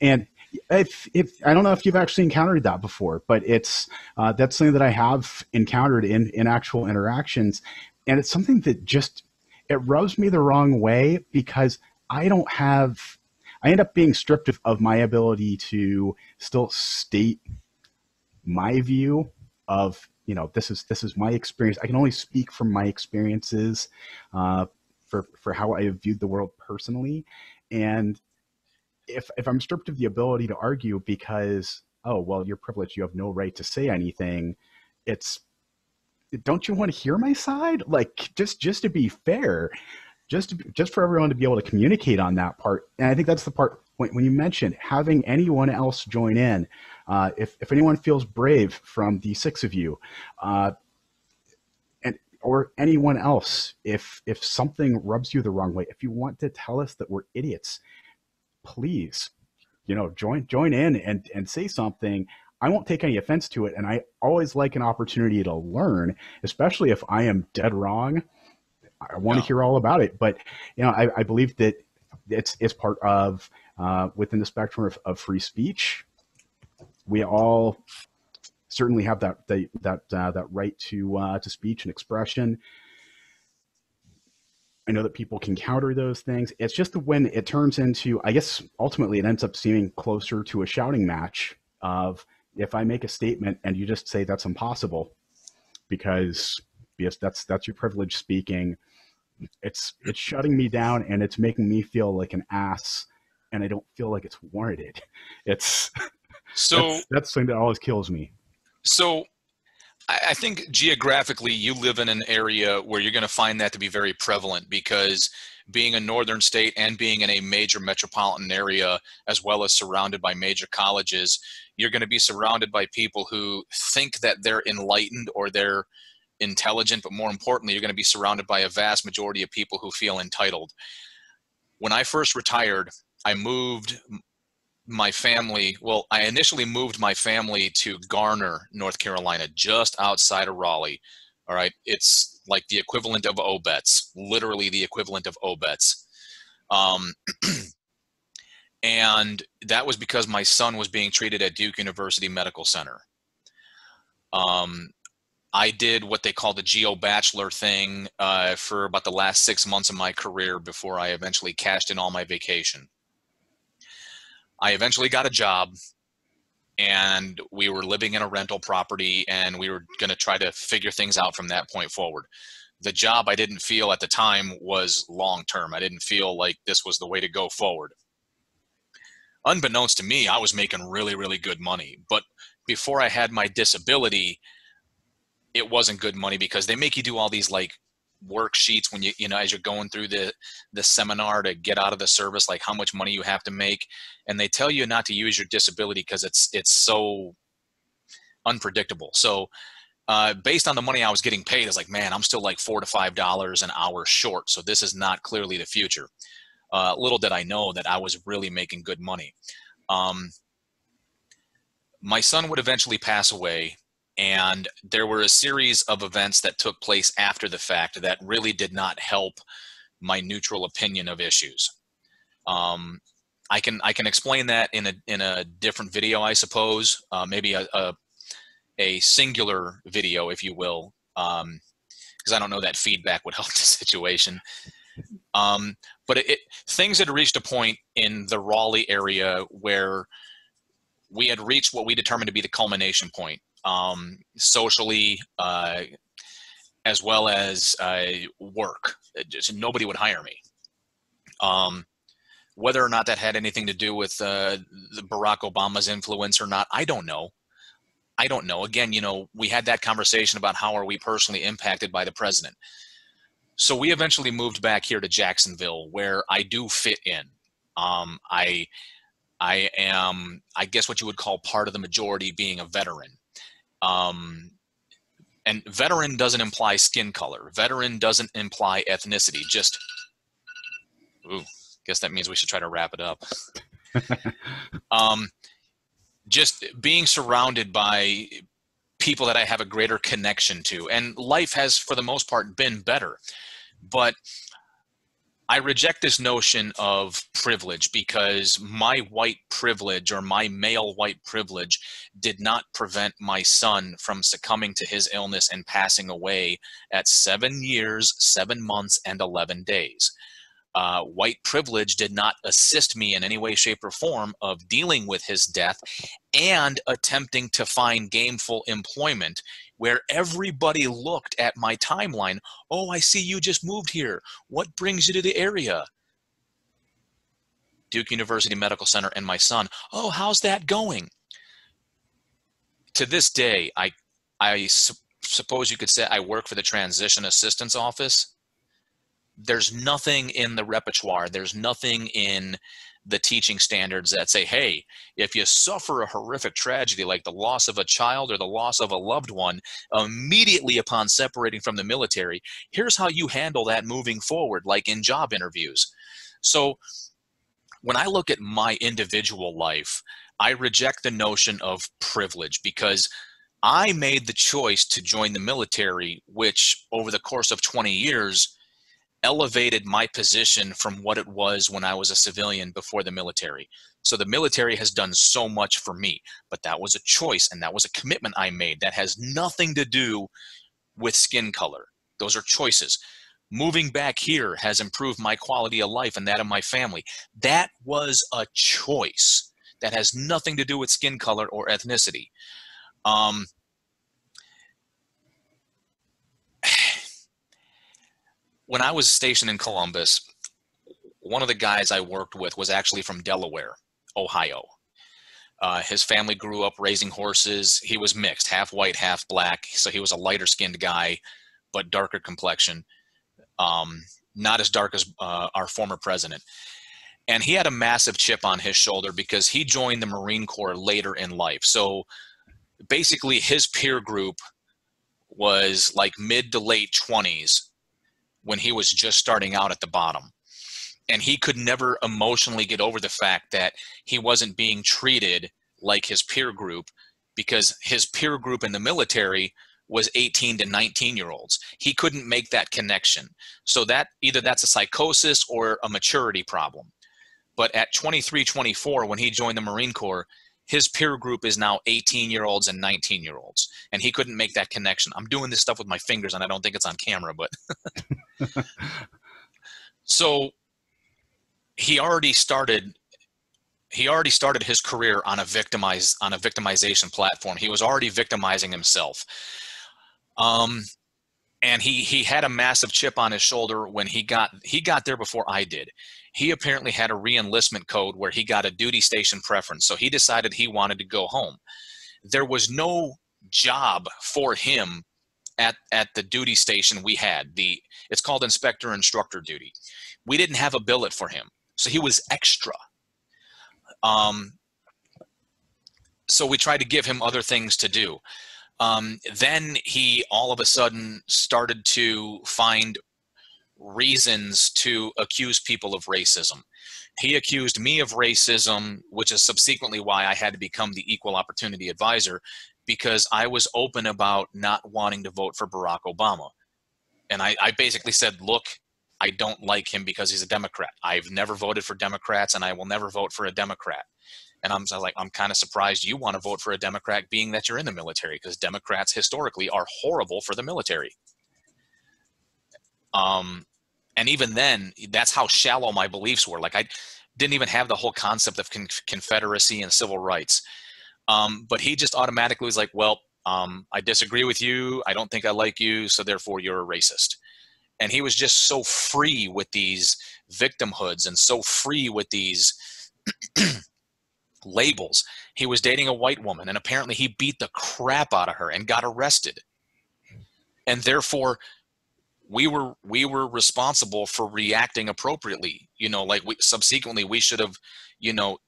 And if I don't know if you've actually encountered that before, but it's that's something that I have encountered in actual interactions, and it's something that just it rubs me the wrong way because I don't have. I end up being stripped of my ability to still state my view of this is my experience. I can only speak from my experiences for how I have viewed the world personally, and if I'm stripped of the ability to argue because, oh, well, you're privileged, you have no right to say anything, it's, don't you want to hear my side? Like, just to be fair, just for everyone to be able to communicate on that part. And I think that's the part when you mentioned having anyone else join in. If anyone feels brave from the six of you, or anyone else, if something rubs you the wrong way, if you want to tell us that we're idiots, please, join in and say something. I won't take any offense to it, and I always like an opportunity to learn, especially if I am dead wrong. I want to hear all about it. But I believe that it's part of within the spectrum of free speech. We all certainly have that right to speech and expression. I know that people can counter those things. It's just when it turns into, I guess, ultimately it ends up seeming closer to a shouting match of if I make a statement and you just say that's impossible because that's your privilege speaking. It's shutting me down and it's making me feel like an ass, and I don't feel like it's warranted. It's that's something that always kills me. So I think geographically you live in an area where you're going to find that to be very prevalent, because being a northern state and being in a major metropolitan area, as well as surrounded by major colleges, you're going to be surrounded by people who think that they're enlightened or they're intelligent, but more importantly, you're going to be surrounded by a vast majority of people who feel entitled. When I first retired, I moved my family, well, I initially moved my family to Garner, North Carolina, just outside of Raleigh. All right. It's like the equivalent of Obetz, literally the equivalent of Obetz. And that was because my son was being treated at Duke University Medical Center. I did what they call the Geo Bachelor thing for about the last 6 months of my career before I eventually cashed in all my vacation. I eventually got a job, and we were living in a rental property, and we were going to try to figure things out from that point forward. The job, I didn't feel at the time was long-term. I didn't feel like this was the way to go forward. Unbeknownst to me, I was making really, really good money. But before I had my disability, it wasn't good money because they make you do all these like worksheets when as you're going through the seminar to get out of the service, like how much money you have to make, and they tell you not to use your disability because it's so unpredictable. So based on the money I was getting paid, it's like, man, I'm still like $4 to $5 an hour short, so this is not clearly the future. Little did I know that I was really making good money. My son would eventually pass away, and there were a series of events that took place after the fact that really did not help my neutral opinion of issues. I can explain that in a different video, I suppose, maybe a singular video, if you will, because I don't know that feedback would help the situation. But things had reached a point in the Raleigh area where we had reached what we determined to be the culmination point. Socially, as well as work. Just nobody would hire me. Whether or not that had anything to do with the Barack Obama's influence or not, I don't know. I don't know. Again, we had that conversation about how are we personally impacted by the president. So we eventually moved back here to Jacksonville, where I do fit in. I am, I guess, what you would call part of the majority, being a veteran. And veteran doesn't imply skin color. Veteran doesn't imply ethnicity. Just, guess that means we should try to wrap it up. Just being surrounded by people that I have a greater connection to, and life has, for the most part, been better. But I reject this notion of privilege, because my white privilege, or my male white privilege, did not prevent my son from succumbing to his illness and passing away at 7 years, 7 months, and 11 days. White privilege did not assist me in any way, shape, or form of dealing with his death and attempting to find gainful employment, where everybody looked at my timeline. Oh, I see you just moved here. What brings you to the area? Duke University Medical Center and my son. Oh, how's that going? To this day, I suppose you could say I work for the Transition Assistance Office. There's nothing in the repertoire, there's nothing in the teaching standards that say, hey, if you suffer a horrific tragedy like the loss of a child or the loss of a loved one immediately upon separating from the military, here's how you handle that moving forward, like in job interviews. So when I look at my individual life, I reject the notion of privilege, because I made the choice to join the military, which over the course of 20 years elevated my position from what it was when I was a civilian before the military. So the military has done so much for me, but that was a choice, and that was a commitment I made that has nothing to do with skin color. Those are choices. Moving back here has improved my quality of life and that of my family. That was a choice that has nothing to do with skin color or ethnicity. When I was stationed in Columbus, one of the guys I worked with was actually from Delaware, Ohio. His family grew up raising horses. He was mixed, half white, half black. So he was a lighter skinned guy, but darker complexion. Not as dark as our former president. And he had a massive chip on his shoulder because he joined the Marine Corps later in life. So basically his peer group was like mid to late 20s when he was just starting out at the bottom. And he could never emotionally get over the fact that he wasn't being treated like his peer group, because his peer group in the military was 18 to 19-year-olds. He couldn't make that connection. So that either that's a psychosis or a maturity problem. But at 23, 24, when he joined the Marine Corps, his peer group is now 18-year-olds and 19-year-olds. And he couldn't make that connection. I'm doing this stuff with my fingers, and I don't think it's on camera, but so he already started his career on a victimization platform. He was already victimizing himself. And he had a massive chip on his shoulder when he got there before I did. He apparently had a re-enlistment code where he got a duty station preference. So he decided he wanted to go home. There was no job for him at the duty station we had. It's called inspector instructor duty. We didn't have a billet for him. So he was extra. So we tried to give him other things to do. Then he all of a sudden started to find reasons to accuse people of racism. He accused me of racism, which is subsequently why I had to become the equal opportunity advisor, because I was open about not wanting to vote for Barack Obama. And I basically said, look, I don't like him because he's a Democrat. I've never voted for Democrats, and I will never vote for a Democrat. And I'm kind of surprised you want to vote for a Democrat, being that you're in the military, because Democrats historically are horrible for the military. And even then, that's how shallow my beliefs were. Like, I didn't even have the whole concept of Confederacy and civil rights. But he just automatically was like, well, I disagree with you. I don't think I like you. So therefore you're a racist. And he was just so free with these victimhoods and so free with these labels. He was dating a white woman, and apparently he beat the crap out of her and got arrested. And therefore, we were responsible for reacting appropriately. Like subsequently we should have,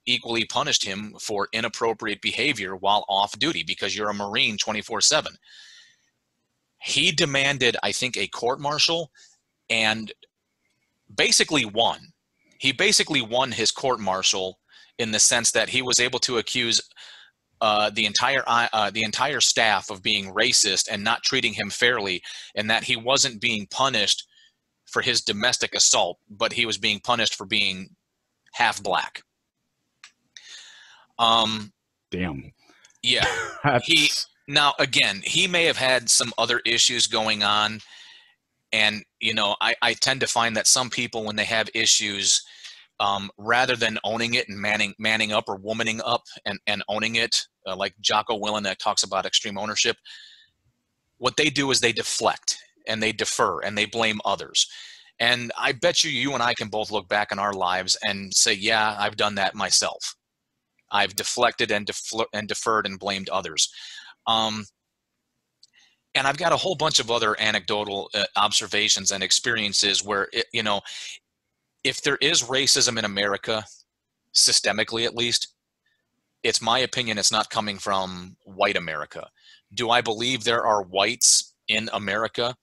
equally punished him for inappropriate behavior while off duty, because you're a Marine 24/7. He demanded, I think, a court-martial, and basically won. He basically won his court-martial in the sense that he was able to accuse the entire staff of being racist and not treating him fairly, and that he wasn't being punished for his domestic assault, but he was being punished for being half black. Damn. Yeah. Now, again, he may have had some other issues going on. And, I tend to find that some people, when they have issues, rather than owning it and manning up or womaning up and owning it, like Jocko Willem that talks about extreme ownership, what they do is they deflect and they defer and they blame others. And I bet you and I can both look back in our lives and say, yeah, I've done that myself. I've deflected and deferred and blamed others. And I've got a whole bunch of other anecdotal observations and experiences where, if there is racism in America, systemically at least, it's my opinion it's not coming from white America. Do I believe there are whites in America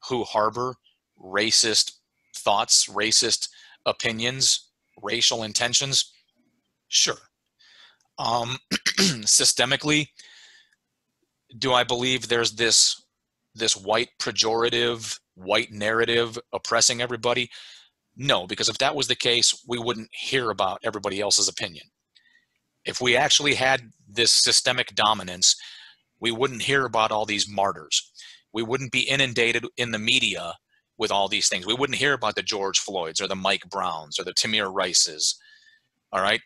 who harbor racist thoughts, racist opinions, racial intentions? Sure. Systemically, do I believe there's this white pejorative, white narrative oppressing everybody? No, because if that was the case, we wouldn't hear about everybody else's opinion. If we actually had this systemic dominance, we wouldn't hear about all these martyrs. We wouldn't be inundated in the media with all these things. We wouldn't hear about the George Floyds or the Mike Browns or the Tamir Rices, all right?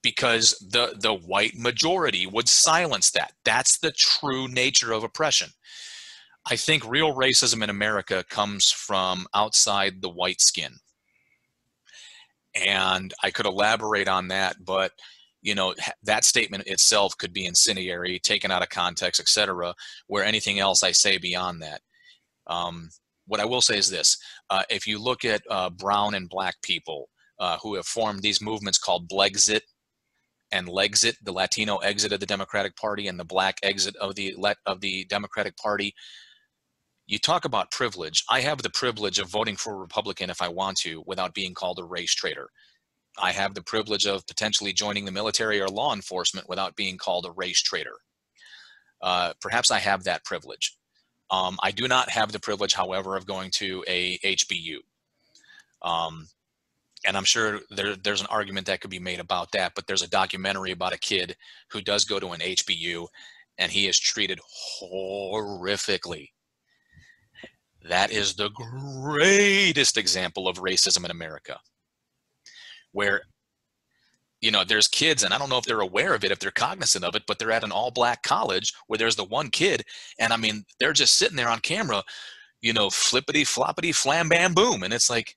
Because the white majority would silence that. That's the true nature of oppression. I think real racism in America comes from outside the white skin. And I could elaborate on that, but that statement itself could be incendiary, taken out of context, etc., where anything else I say beyond that. What I will say is this. If you look at brown and black people who have formed these movements called Blexit and Legxit, the Latino exit of the Democratic Party and the black exit of the Democratic Party, you talk about privilege. I have the privilege of voting for a Republican if I want to without being called a race traitor. I have the privilege of potentially joining the military or law enforcement without being called a race traitor. Perhaps I have that privilege. I do not have the privilege, however, of going to a HBU. And I'm sure there's an argument that could be made about that, but there's a documentary about a kid who does go to an HBU and he is treated horrifically. That is the greatest example of racism in America, where, there's kids, and I don't know if they're aware of it, if they're cognizant of it, but they're at an all-black college where there's the one kid, and they're just sitting there on camera, flippity, floppity, flam, bam, boom. And it's like,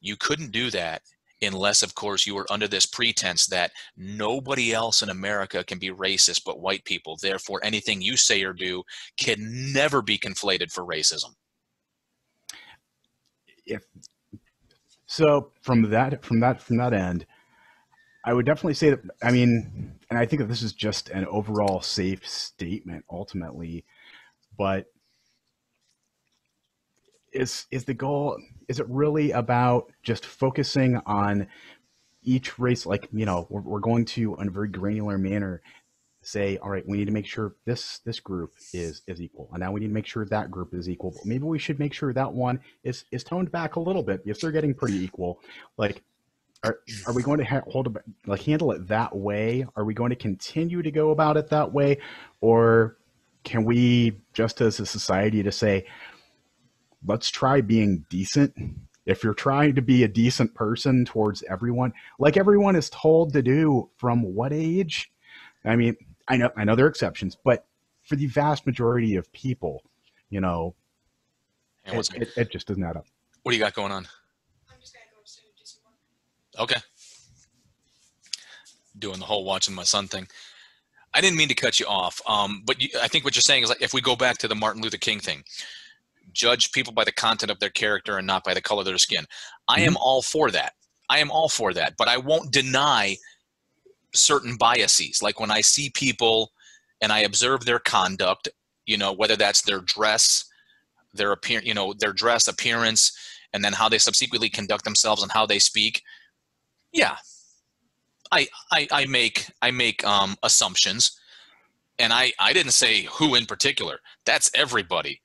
you couldn't do that unless, of course, you were under this pretense that nobody else in America can be racist but white people. Therefore, anything you say or do can never be conflated for racism. So from that end, I would definitely say that, and I think that this is just an overall safe statement ultimately, but is the goal, is it really about just focusing on each race? Like, we're going to, in a very granular manner, say, all right, we need to make sure this group is equal, and now we need to make sure that group is equal. But maybe we should make sure that one is toned back a little bit if they're getting pretty equal. Like, are we going to handle it that way? Are we going to continue to go about it that way, or can we, just as a society, to say, let's try being decent? If you're trying to be a decent person towards everyone, like everyone is told to do from what age? I know there are exceptions, but for the vast majority of people, And what's It just doesn't add up. what do you got going on? Okay. Doing the whole watching my son thing. I didn't mean to cut you off, but I think what you're saying is like if we go back to the Martin Luther King thing, judge people by the content of their character and not by the color of their skin. I am all for that. I am all for that, but I won't deny certain biases. Like when I see people and I observe their conduct, whether that's their dress, their appearance, and then how they subsequently conduct themselves and how they speak. Yeah, I make assumptions, and I didn't say who in particular. That's everybody.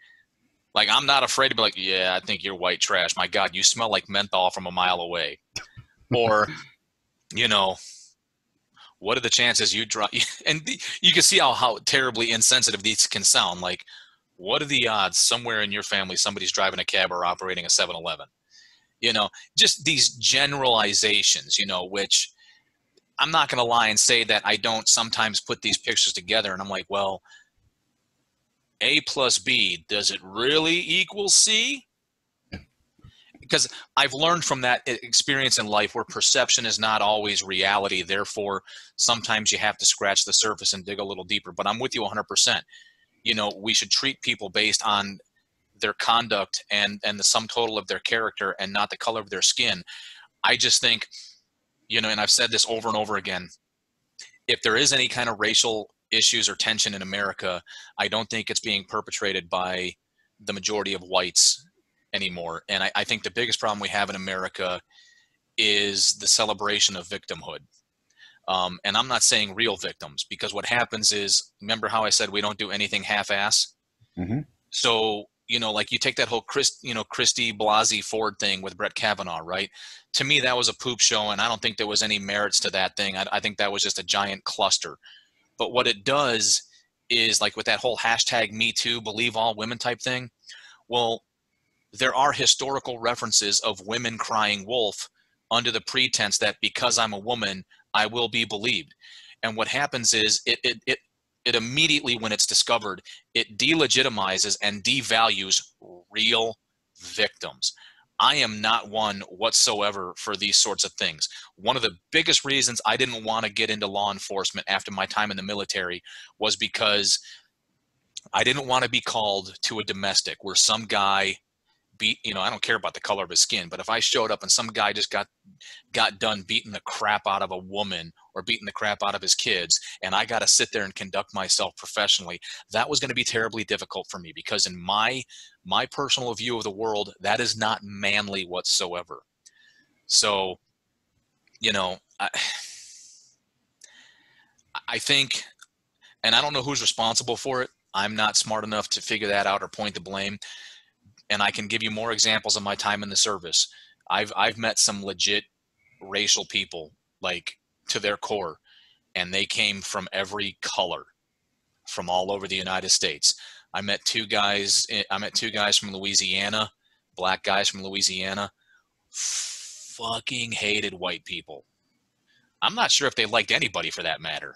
Like I'm not afraid to be like, yeah, I think you're white trash. My God, you smell like menthol from a mile away. Or, what are the chances you drive? And you can see how terribly insensitive these can sound. Like, what are the odds somewhere in your family somebody's driving a cab or operating a 7-Eleven? Just these generalizations, which I'm not going to lie and say that I don't sometimes put these pictures together and I'm like, well, A plus B, does it really equal C? Because I've learned from that experience in life where perception is not always reality. Therefore, sometimes you have to scratch the surface and dig a little deeper. But I'm with you 100%. We should treat people based on their conduct and the sum total of their character and not the color of their skin. I just think, and I've said this over and over again, if there is any kind of racial issues or tension in America, I don't think it's being perpetrated by the majority of whites anymore. And I think the biggest problem we have in America is the celebration of victimhood. And I'm not saying real victims, because what happens is, remember how I said we don't do anything half-ass? Mm-hmm. So, like you take that whole Christy Blasey Ford thing with Brett Kavanaugh, right? To me, that was a poop show, and I don't think there was any merits to that thing. I think that was just a giant cluster. But what it does is, like with that whole hashtag Me Too, believe all women type thing, well, there are historical references of women crying wolf under the pretense that because I'm a woman, I will be believed. And what happens is it immediately, when it's discovered, it delegitimizes and devalues real victims. I am not one whatsoever for these sorts of things. One of the biggest reasons I didn't want to get into law enforcement after my time in the military was because I didn't want to be called to a domestic where some guy beat, I don't care about the color of his skin, but if I showed up and some guy just got done beating the crap out of a woman or beating the crap out of his kids, and I got to sit there and conduct myself professionally, that was going to be terribly difficult for me, because in my personal view of the world, that is not manly whatsoever. So, I think, and I don't know who's responsible for it. I'm not smart enough to figure that out or point the blame. And I can give you more examples of my time in the service. I've met some legit racial people, like to their core, and they came from every color, from all over the United States. I met two guys from Louisiana, black guys from Louisiana, fucking hated white people. I'm not sure if they liked anybody for that matter.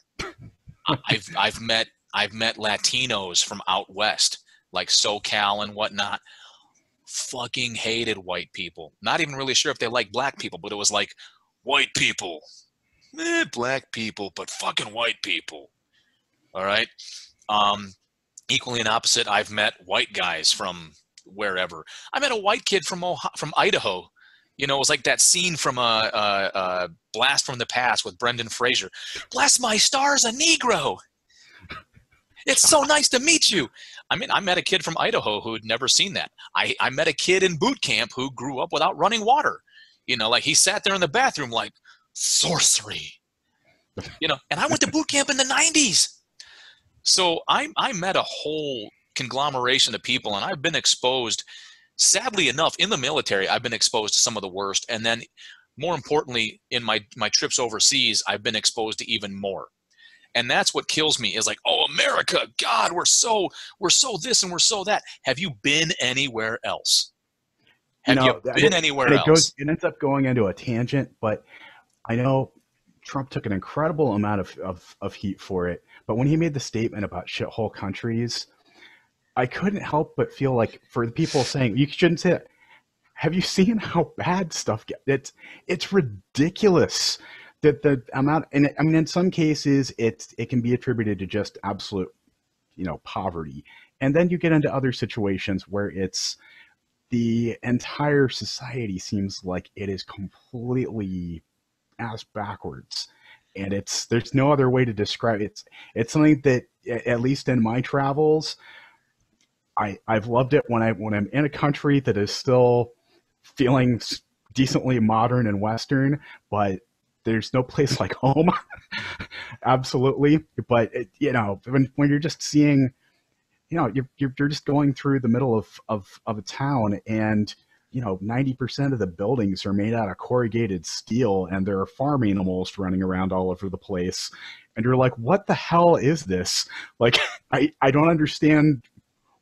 I've met Latinos from out west, like SoCal and whatnot. Fucking hated white people. Not even really sure if they like black people, but it was like, white people, black people, but fucking white people. All right. Equally and opposite, I've met white guys from wherever. I met a white kid from Idaho. It was like that scene from a Blast from the Past with Brendan Fraser. Bless my stars, a Negro. It's so nice to meet you. I mean, I met a kid from Idaho who had never seen that. I met a kid in boot camp who grew up without running water. Like he sat there in the bathroom like, sorcery. And I went to boot camp in the 90s. So I met a whole conglomeration of people, and I've been exposed, sadly enough, in the military, I've been exposed to some of the worst. And then more importantly, in my trips overseas, I've been exposed to even more. And that's what kills me, is like, oh, America, God, we're so this and we're so that. Have you been anywhere else? Have you been anywhere else? It ends up going into a tangent, but I know Trump took an incredible amount of heat for it. But when he made the statement about shithole countries, I couldn't help but feel like for the people saying you shouldn't say it, have you seen how bad stuff gets? It's ridiculous that the amount, and I mean, in some cases, it can be attributed to just absolute, poverty, and then you get into other situations where it's the entire society seems like it is completely ass backwards, and there's no other way to describe it. It's something that at least in my travels, I've loved it when I'm in a country that is still feeling decently modern and Western, but there's no place like home. Absolutely. But when you're just seeing, you're just going through the middle of a town, and 90% of the buildings are made out of corrugated steel, and there are farm animals running around all over the place. And you're like, what the hell is this? Like, I don't understand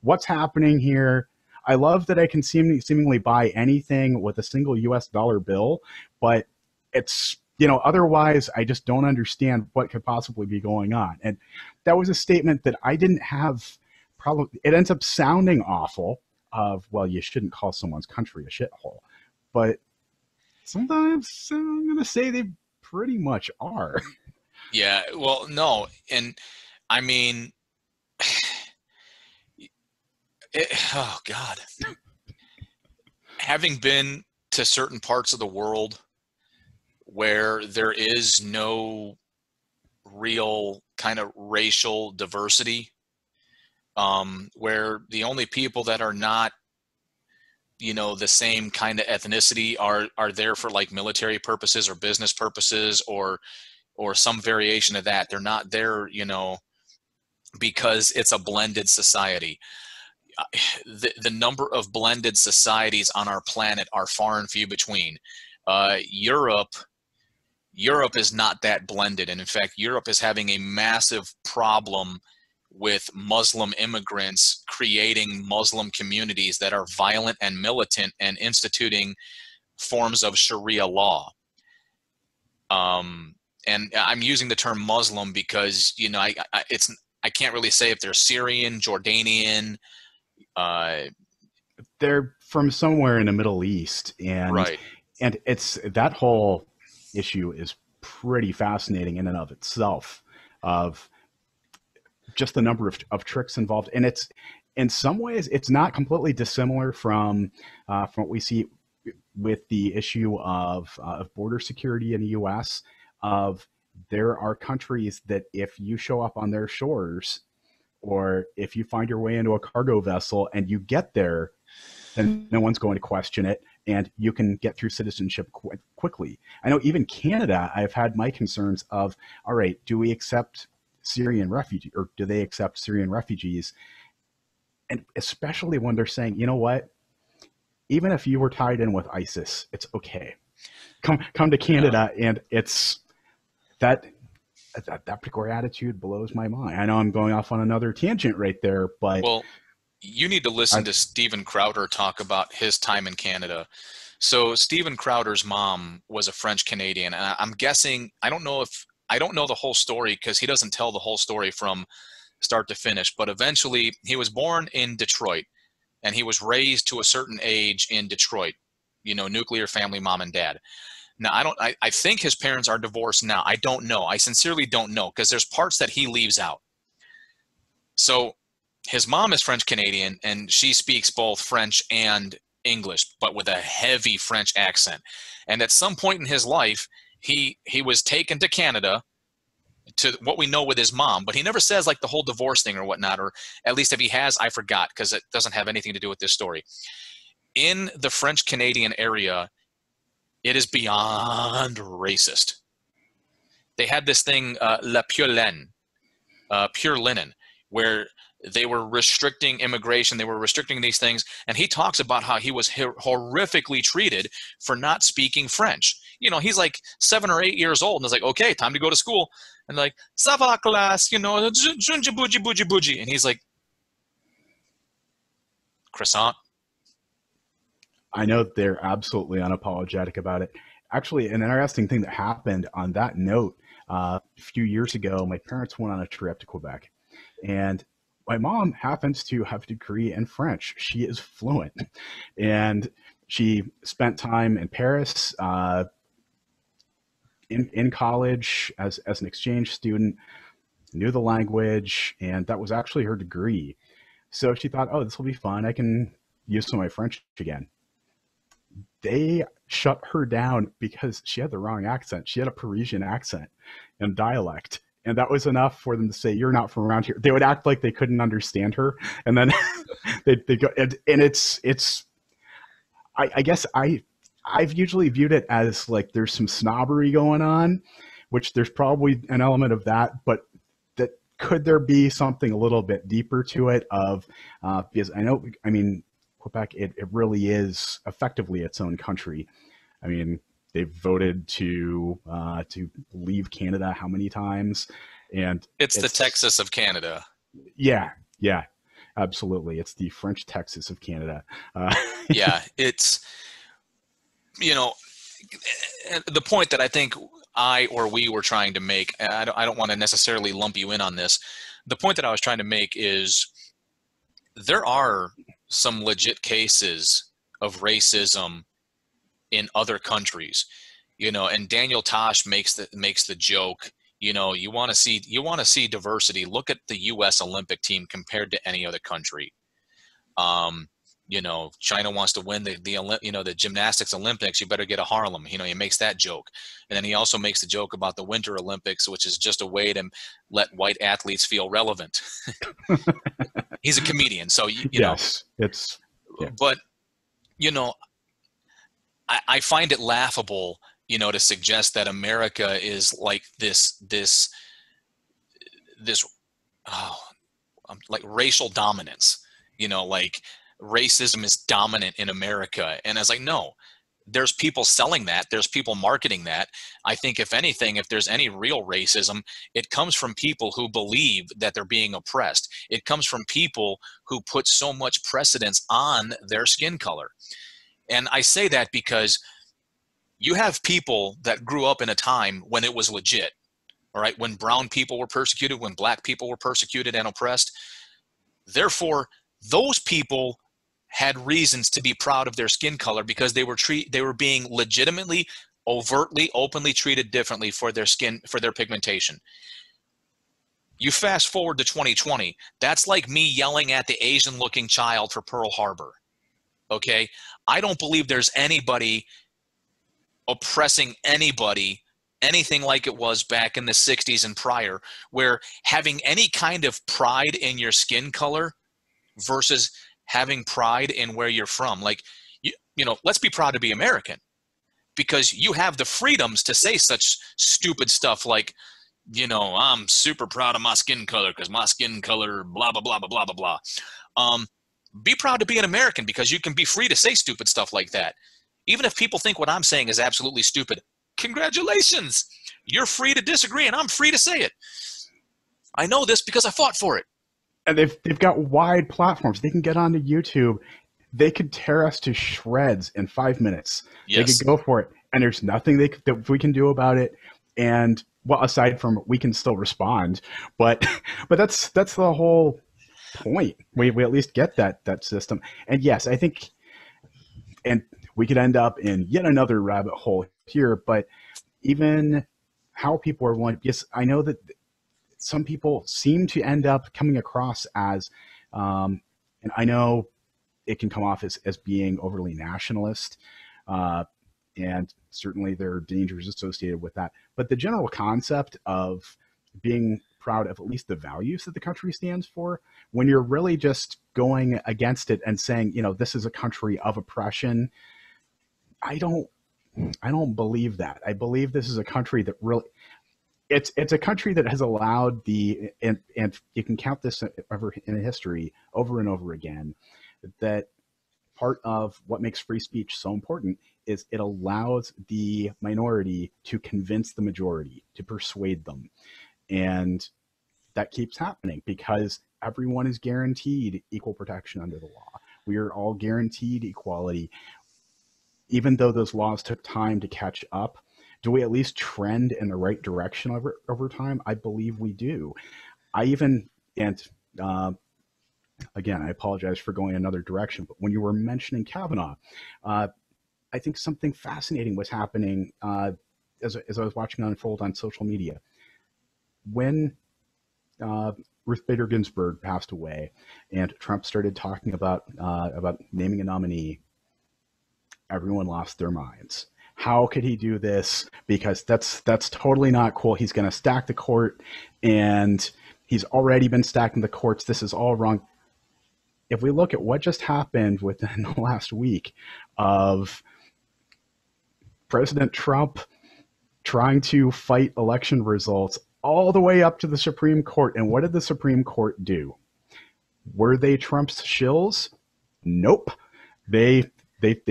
what's happening here. I love that I can seemingly buy anything with a single US dollar bill, but it's, otherwise I just don't understand what could possibly be going on. And that was a statement that I didn't have. Probably it ends up sounding awful of, well, you shouldn't call someone's country a shithole, but sometimes I'm going to say they pretty much are. Yeah, well, no, and I mean, oh God, having been to certain parts of the world where there is no real kind of racial diversity, where the only people that are not, the same kind of ethnicity are there for like military purposes or business purposes or some variation of that. They're not there, because it's a blended society. The number of blended societies on our planet are far and few between. Europe is not that blended, and in fact, Europe is having a massive problem with Muslim immigrants creating Muslim communities that are violent and militant and instituting forms of Sharia law. And I'm using the term Muslim because I can't really say if they're Syrian, Jordanian. They're from somewhere in the Middle East, and Right. And it's that whole issue is pretty fascinating in and of itself, of just the number of tricks involved. And it's in some ways it's not completely dissimilar from what we see with the issue of border security in the U.S. Of there are countries that if you show up on their shores, or if you find your way into a cargo vessel and you get there, then no one's going to question it, and you can get through citizenship quickly. I know even Canada, I've had my concerns of, all right, do we accept Syrian refugees, or do they accept Syrian refugees? And especially when they're saying, you know what, even if you were tied in with ISIS, it's okay. Come to Canada, yeah. And it's that particular attitude blows my mind. I know I'm going off on another tangent right there, but well, you need to listen to Steven Crowder talk about his time in Canada. So Steven Crowder's mom was a French Canadian, and I'm guessing, I don't know the whole story because he doesn't tell the whole story from start to finish, but eventually he was born in Detroit and he was raised to a certain age in Detroit, nuclear family, mom and dad. Now, I think his parents are divorced now. I don't know. I sincerely don't know because there's parts that he leaves out. So his mom is French Canadian and she speaks both French and English, but with a heavy French accent. And at some point in his life, he was taken to Canada, to what we know with his mom, but he never says like the whole divorce thing or whatnot, or at least if he has, I forgot because it doesn't have anything to do with this story. In the French Canadian area, it is beyond racist. They had this thing, La Pure Laine, pure linen, where they were restricting immigration. They were restricting these things. And he talks about how he was horrifically treated for not speaking French. He's like 7 or 8 years old and it's like, okay, time to go to school. And like, ça va class, junji buji buji buji. And he's like, croissant. I know they're absolutely unapologetic about it. Actually, an interesting thing that happened on that note, a few years ago, my parents went on a trip to Quebec, and my mom happens to have a degree in French. She is fluent. And she spent time in Paris in college as an exchange student, knew the language, and that was actually her degree. So she thought, oh, this will be fun. I can use some of my French again. They shut her down because she had the wrong accent. She had a Parisian accent and dialect. And that was enough for them to say, you're not from around here. They would act like they couldn't understand her. And then they go, and I guess I've usually viewed it as like there's some snobbery going on, which there's probably an element of that, but that could there be something a little bit deeper to it of, because I mean, Quebec, it really is effectively its own country. I mean, they've voted to leave Canada how many times? And it's the Texas of Canada. Yeah, yeah, absolutely. It's the French Texas of Canada. Yeah, it's, you know, the point that I think we were trying to make, I don't want to necessarily lump you in on this. The point that I was trying to make is there are some legit cases of racism in other countries, and Daniel Tosh makes the joke, you want to see diversity. Look at the U.S. Olympic team compared to any other country. China wants to win the gymnastics Olympics. You better get a Harlem. He makes that joke. And then he also makes the joke about the Winter Olympics, which is just a way to let white athletes feel relevant. He's a comedian. So, yes, it's, yeah. But, I find it laughable, to suggest that America is like this like racial dominance, like racism is dominant in America. And I was like, no, there's people selling that. There's people marketing that. I think if anything, if there's any real racism, it comes from people who believe that they're being oppressed. It comes from people who put so much precedence on their skin color. And I say that because you have people that grew up in a time when it was legit, all right? When brown people were persecuted, when black people were persecuted and oppressed. Therefore, those people had reasons to be proud of their skin color because they were being legitimately, overtly, openly treated differently for their skin, for their pigmentation. You fast forward to 2020, that's like me yelling at the Asian-looking child for Pearl Harbor, okay? I don't believe there's anybody oppressing anybody, anything like it was back in the 60s and prior, where having any kind of pride in your skin color versus having pride in where you're from. Like, let's be proud to be American because you have the freedoms to say such stupid stuff like, I'm super proud of my skin color because my skin color, blah, blah, blah, blah, blah, blah, blah. Be proud to be an American because you can be free to say stupid stuff like that. Even if people think what I'm saying is absolutely stupid, congratulations. You're free to disagree and I'm free to say it. I know this because I fought for it. And they've got wide platforms. They can get onto YouTube. They could tear us to shreds in 5 minutes. Yes. They could go for it. And there's nothing that we can do about it. And well, aside from we can still respond, but that's the whole point. We at least get that system. And yes, I think, and we could end up in yet another rabbit hole here, but even how people are wanting, yes, I know that some people seem to end up coming across as, and I know it can come off as being overly nationalist, and certainly there are dangers associated with that. But the general concept of being proud of at least the values that the country stands for, when you're really just going against it and saying, this is a country of oppression, I don't believe that. I believe this is a country that really, it's a country that has allowed and you can count this over in history over and over again, that part of what makes free speech so important is it allows the minority to convince the majority, to persuade them. And that keeps happening because everyone is guaranteed equal protection under the law. We are all guaranteed equality. Even though those laws took time to catch up, do we at least trend in the right direction over time? I believe we do. again, I apologize for going another direction, but when you were mentioning Kavanaugh, I think something fascinating was happening as I was watching unfold on social media. When Ruth Bader Ginsburg passed away, and Trump started talking about naming a nominee, everyone lost their minds. How could he do this? Because that's totally not cool. He's going to stack the court, and he's already been stacking the courts. This is all wrong. If we look at what just happened within the last week of President Trump trying to fight election results all the way up to the Supreme Court, and what did the Supreme Court do? Were they Trump's shills? Nope. They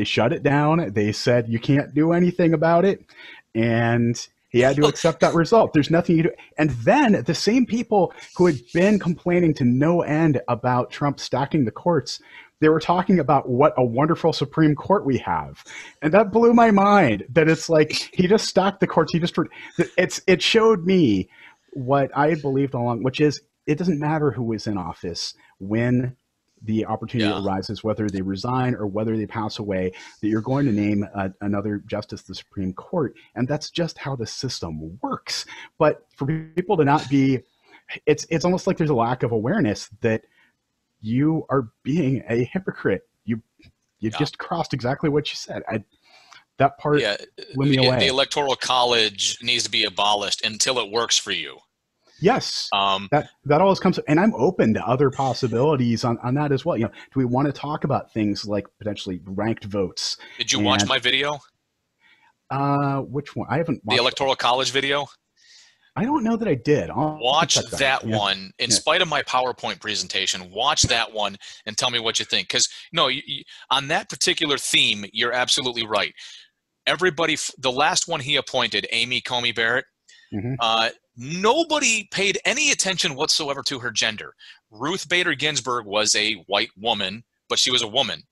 shut it down. They said you can't do anything about it, and he had to accept that result. There's nothing you do. And then the same people who had been complaining to no end about Trump stacking the courts, they were talking about what a wonderful Supreme Court we have. And that blew my mind, that it's like he just stacked the courts. It showed me what I had believed all along, which is it doesn't matter who is in office when the opportunity arises, whether they resign or whether they pass away, that you're going to name another justice of the Supreme Court. And that's just how the system works. But for people to not be, it's almost like there's a lack of awareness that you are being a hypocrite. You just crossed exactly what you said. That part blew me away. The Electoral College needs to be abolished until it works for you. Yes, that always comes, and I'm open to other possibilities on that as well. Do we want to talk about things like potentially ranked votes? Did you watch my video? Which one? I haven't watched the Electoral College video. I don't know that I did. Watch that one. In spite of my PowerPoint presentation, watch that one and tell me what you think. Because on that particular theme, you're absolutely right. Everybody, the last one he appointed, Amy Coney Barrett. Nobody paid any attention whatsoever to her gender. Ruth Bader Ginsburg was a white woman, but she was a woman.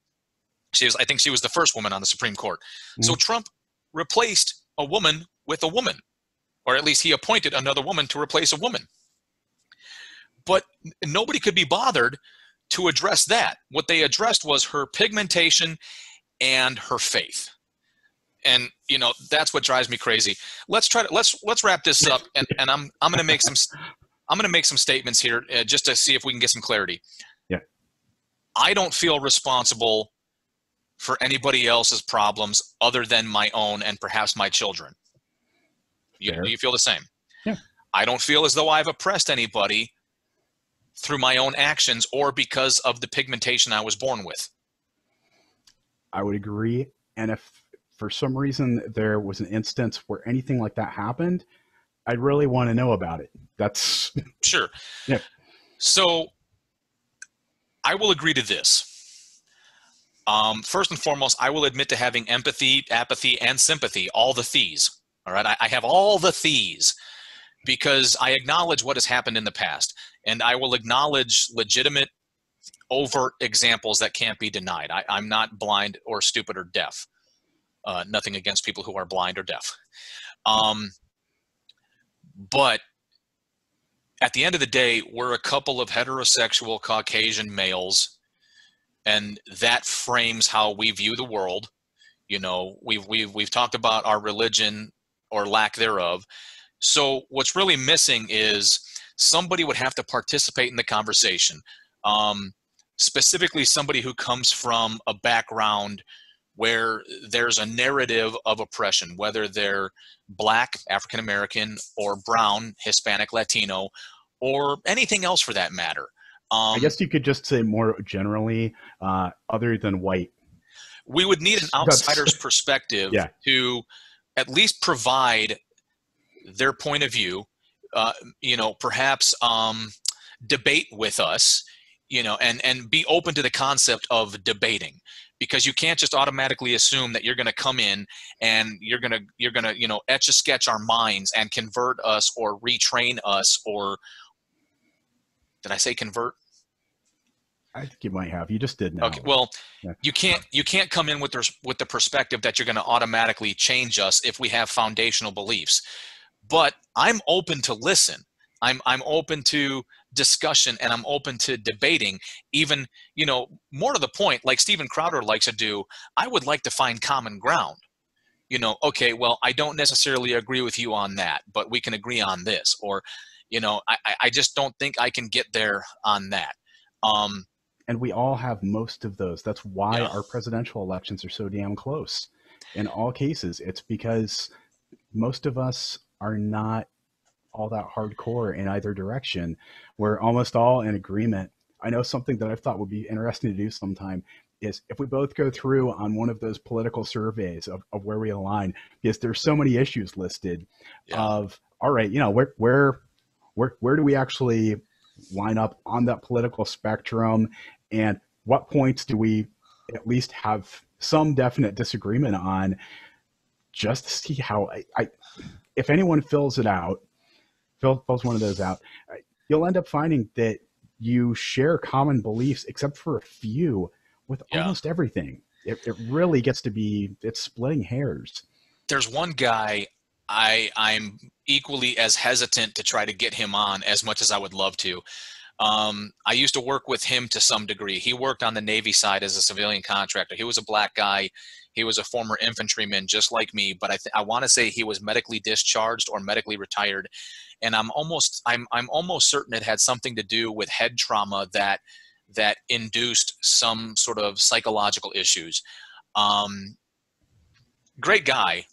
I think she was the first woman on the Supreme Court. So Trump replaced a woman with a woman, or at least he appointed another woman to replace a woman. But nobody could be bothered to address that. What they addressed was her pigmentation and her faith. And that's what drives me crazy. Let's wrap this up, and I'm going to make some statements here just to see if we can get some clarity. Yeah. I don't feel responsible for anybody else's problems other than my own and perhaps my children. You feel the same? Yeah. I don't feel as though I've oppressed anybody through my own actions or because of the pigmentation I was born with. I would agree. And if for some reason there was an instance where anything like that happened, I'd really want to know about it. That's sure. Yeah. So I will agree to this. First and foremost, I will admit to having empathy, apathy, and sympathy, all the thees. All right. I have all the thees because I acknowledge what has happened in the past, and I will acknowledge legitimate, overt examples that can't be denied. I'm not blind or stupid or deaf. Nothing against people who are blind or deaf. But at the end of the day, we're a couple of heterosexual Caucasian males, and that frames how we view the world. We've talked about our religion or lack thereof. So what's really missing is somebody would have to participate in the conversation. Specifically somebody who comes from a background where there's a narrative of oppression, whether they're Black, African American, or brown, Hispanic, Latino, or anything else for that matter. I guess you could just say more generally, other than white. We would need an outsider's perspective to at least provide their point of view, perhaps debate with us, and be open to the concept of debating. Because you can't just automatically assume that you're going to come in and you're going to etch a sketch our minds and convert us or retrain us, or did I say convert? I think you might have. You just did now. Okay. Well, you can't come in with the perspective that you're going to automatically change us if we have foundational beliefs. But I'm open to listen. I'm open to discussion and I'm open to debating. Even, you know, more to the point, like Steven Crowder likes to do, I would like to find common ground. You know, okay, well, I don't necessarily agree with you on that, but we can agree on this. Or, you know, I just don't think I can get there on that. And we all have most of those. That's why Yeah, our presidential elections are so damn close. In all cases, it's because most of us are not all that hardcore in either direction. We're almost all in agreement. I know something that I've thought would be interesting to do sometime is if we both go through on one of those political surveys of where we align, because there's so many issues listed yeah. of, all right, you know, where do we actually line up on that political spectrum, and what points do we at least have some definite disagreement on, just to see how if anyone fills it out, fills one of those out, you'll end up finding that you share common beliefs, except for a few, with Yeah. almost everything. It really gets to be, it's splitting hairs. There's one guy I'm equally as hesitant to try to get him on as much as I would love to. I used to work with him to some degree. He worked on the Navy side as a civilian contractor. He was a black guy. He was a former infantryman just like me, but I want to say he was medically discharged or medically retired. And I'm almost certain it had something to do with head trauma that induced some sort of psychological issues. Great guy,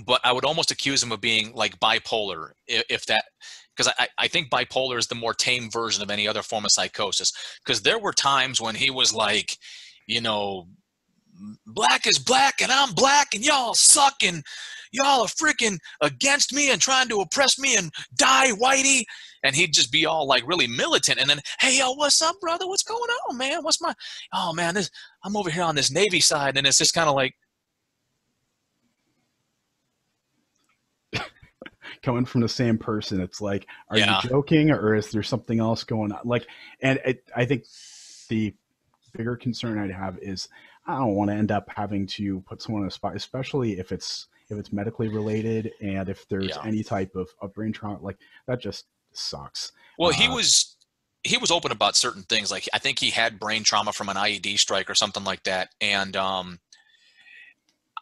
but I would almost accuse him of being like bipolar, if that, because I think bipolar is the more tame version of any other form of psychosis. Because there were times when he was like, you know, black is black and I'm black and y'all suck and y'all are freaking against me and trying to oppress me and die whitey. And he'd just be all like really militant. And then, hey, yo, what's up, brother? What's going on, man? Oh man, I'm over here on this Navy side. And it's just kind of like, coming from the same person, it's like, are yeah, you joking, or is there something else going on? Like, and I think the bigger concern I'd have is I don't want to end up having to put someone on a spot, especially if it's medically related, and if there's yeah. any type of brain trauma, like that just sucks. Well, he was open about certain things. Like I think he had brain trauma from an IED strike or something like that. And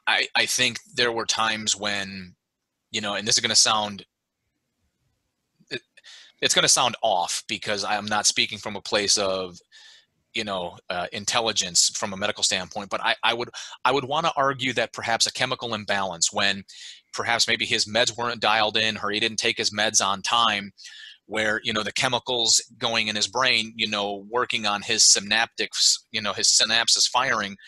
I think there were times when, you know, and this is going to sound, it's going to sound off because I'm not speaking from a place of, you know, intelligence from a medical standpoint, but I would want to argue that perhaps a chemical imbalance, when perhaps maybe his meds weren't dialed in or he didn't take his meds on time, where, you know, the chemicals going in his brain, you know, working on his synaptics, you know, his synapses firing,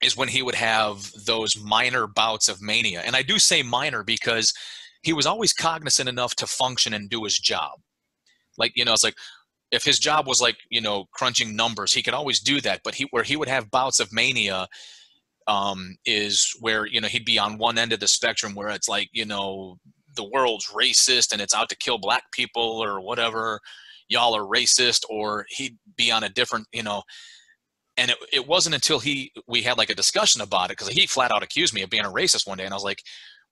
is when he would have those minor bouts of mania. And I do say minor because he was always cognizant enough to function and do his job. Like, you know, it's like if his job was like, you know, crunching numbers, he could always do that. But where he would have bouts of mania is where, you know, he'd be on one end of the spectrum where it's like, you know, the world's racist and it's out to kill black people or whatever, y'all are racist, or he'd be on a different, you know. And it wasn't until we had like a discussion about it, because he flat out accused me of being a racist one day. And I was like,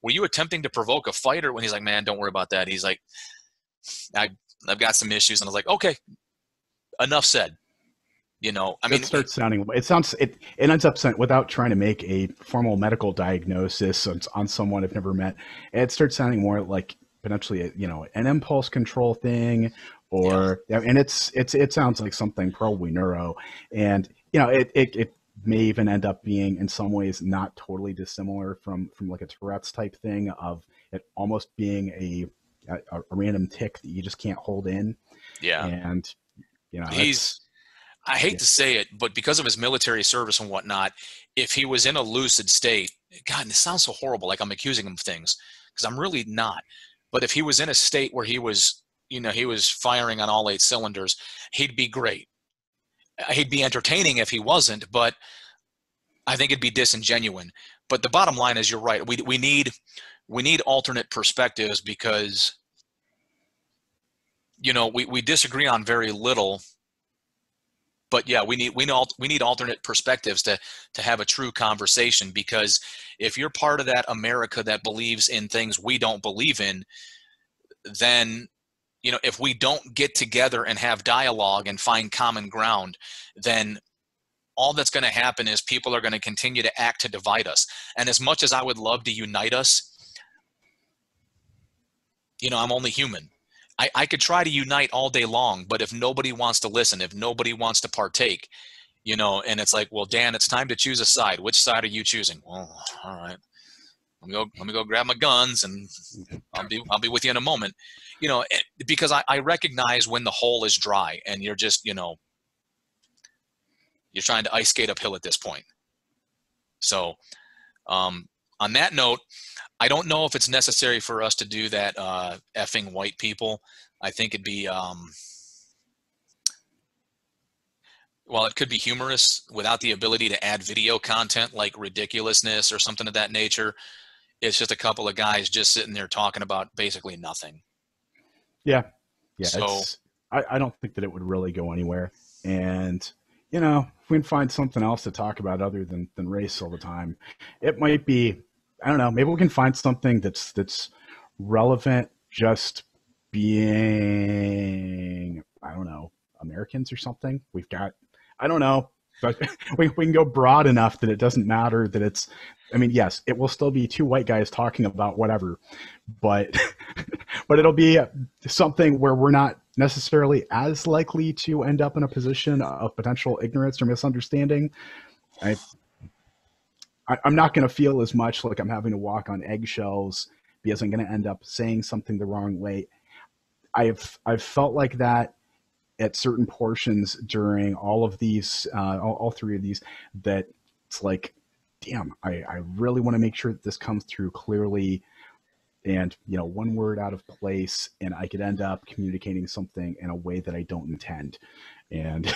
were you attempting to provoke a fight? Or when he's like, man, don't worry about that. He's like, I've got some issues. And I was like, okay, enough said. You know, I mean, it ends up without trying to make a formal medical diagnosis on someone I've never met. It starts sounding more like potentially, you know, an impulse control thing, or, and it sounds like something probably neuro, and, you know, it may even end up being in some ways not totally dissimilar from like a Tourette's type thing, of it almost being a random tick that you just can't hold in. yeah. And, you know, I hate to say it, but because of his military service and whatnot, if he was in a lucid state, God, and it sounds so horrible, like I'm accusing him of things, because I'm really not. But if he was in a state where he was, you know, he was firing on all 8 cylinders, he'd be great. He'd be entertaining if he wasn't, but I think it'd be disingenuous. But the bottom line is, you're right. We need alternate perspectives, because, you know, we disagree on very little. But yeah, we need alternate perspectives to have a true conversation, because if you're part of that America that believes in things we don't believe in, then, if we don't get together and have dialogue and find common ground, then all that's going to happen is people are going to continue to act to divide us. And as much as I would love to unite us, I'm only human. I could try to unite all day long, but if nobody wants to listen, if nobody wants to partake, and it's like, well, Dan, it's time to choose a side. Which side are you choosing? Well, all right, let me go grab my guns, and I'll be with you in a moment. Because I recognize when the hole is dry, and you're just, you're trying to ice skate uphill at this point. So, on that note, I don't know if it's necessary for us to do that effing white people. I think it'd be, it could be humorous without the ability to add video content like ridiculousness or something of that nature. It's just a couple of guys just sitting there talking about basically nothing. Yeah. So I don't think that it would really go anywhere. And, if we can find something else to talk about other than race all the time, it might be, I don't know, maybe we can find something that's relevant just being, I don't know, Americans or something. We've got, I don't know, but we can go broad enough that it doesn't matter that it's, yes, it will still be two white guys talking about whatever, but it'll be something where we're not necessarily as likely to end up in a position of potential ignorance or misunderstanding. I'm not going to feel as much like I'm having to walk on eggshells because I'm going to end up saying something the wrong way. I've felt like that at certain portions during all of these, all three of these, that it's like, damn, I really want to make sure that this comes through clearly and, one word out of place, and I could end up communicating something in a way that I don't intend. And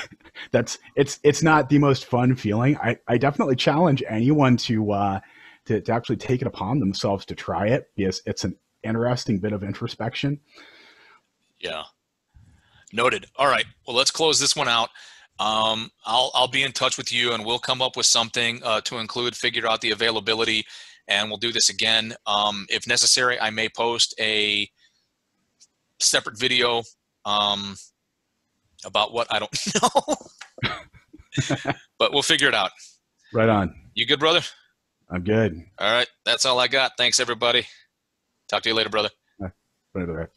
it's not the most fun feeling. I definitely challenge anyone to actually take it upon themselves to try it, because it's an interesting bit of introspection. Yeah. Noted. All right. Well, let's close this one out. I'll be in touch with you, and we'll come up with something to include, figure out the availability, and we'll do this again. If necessary, I may post a separate video about what I don't know, but we'll figure it out. Right on. You good, brother? I'm good. All right. That's all I got. Thanks, everybody. Talk to you later, brother. Right.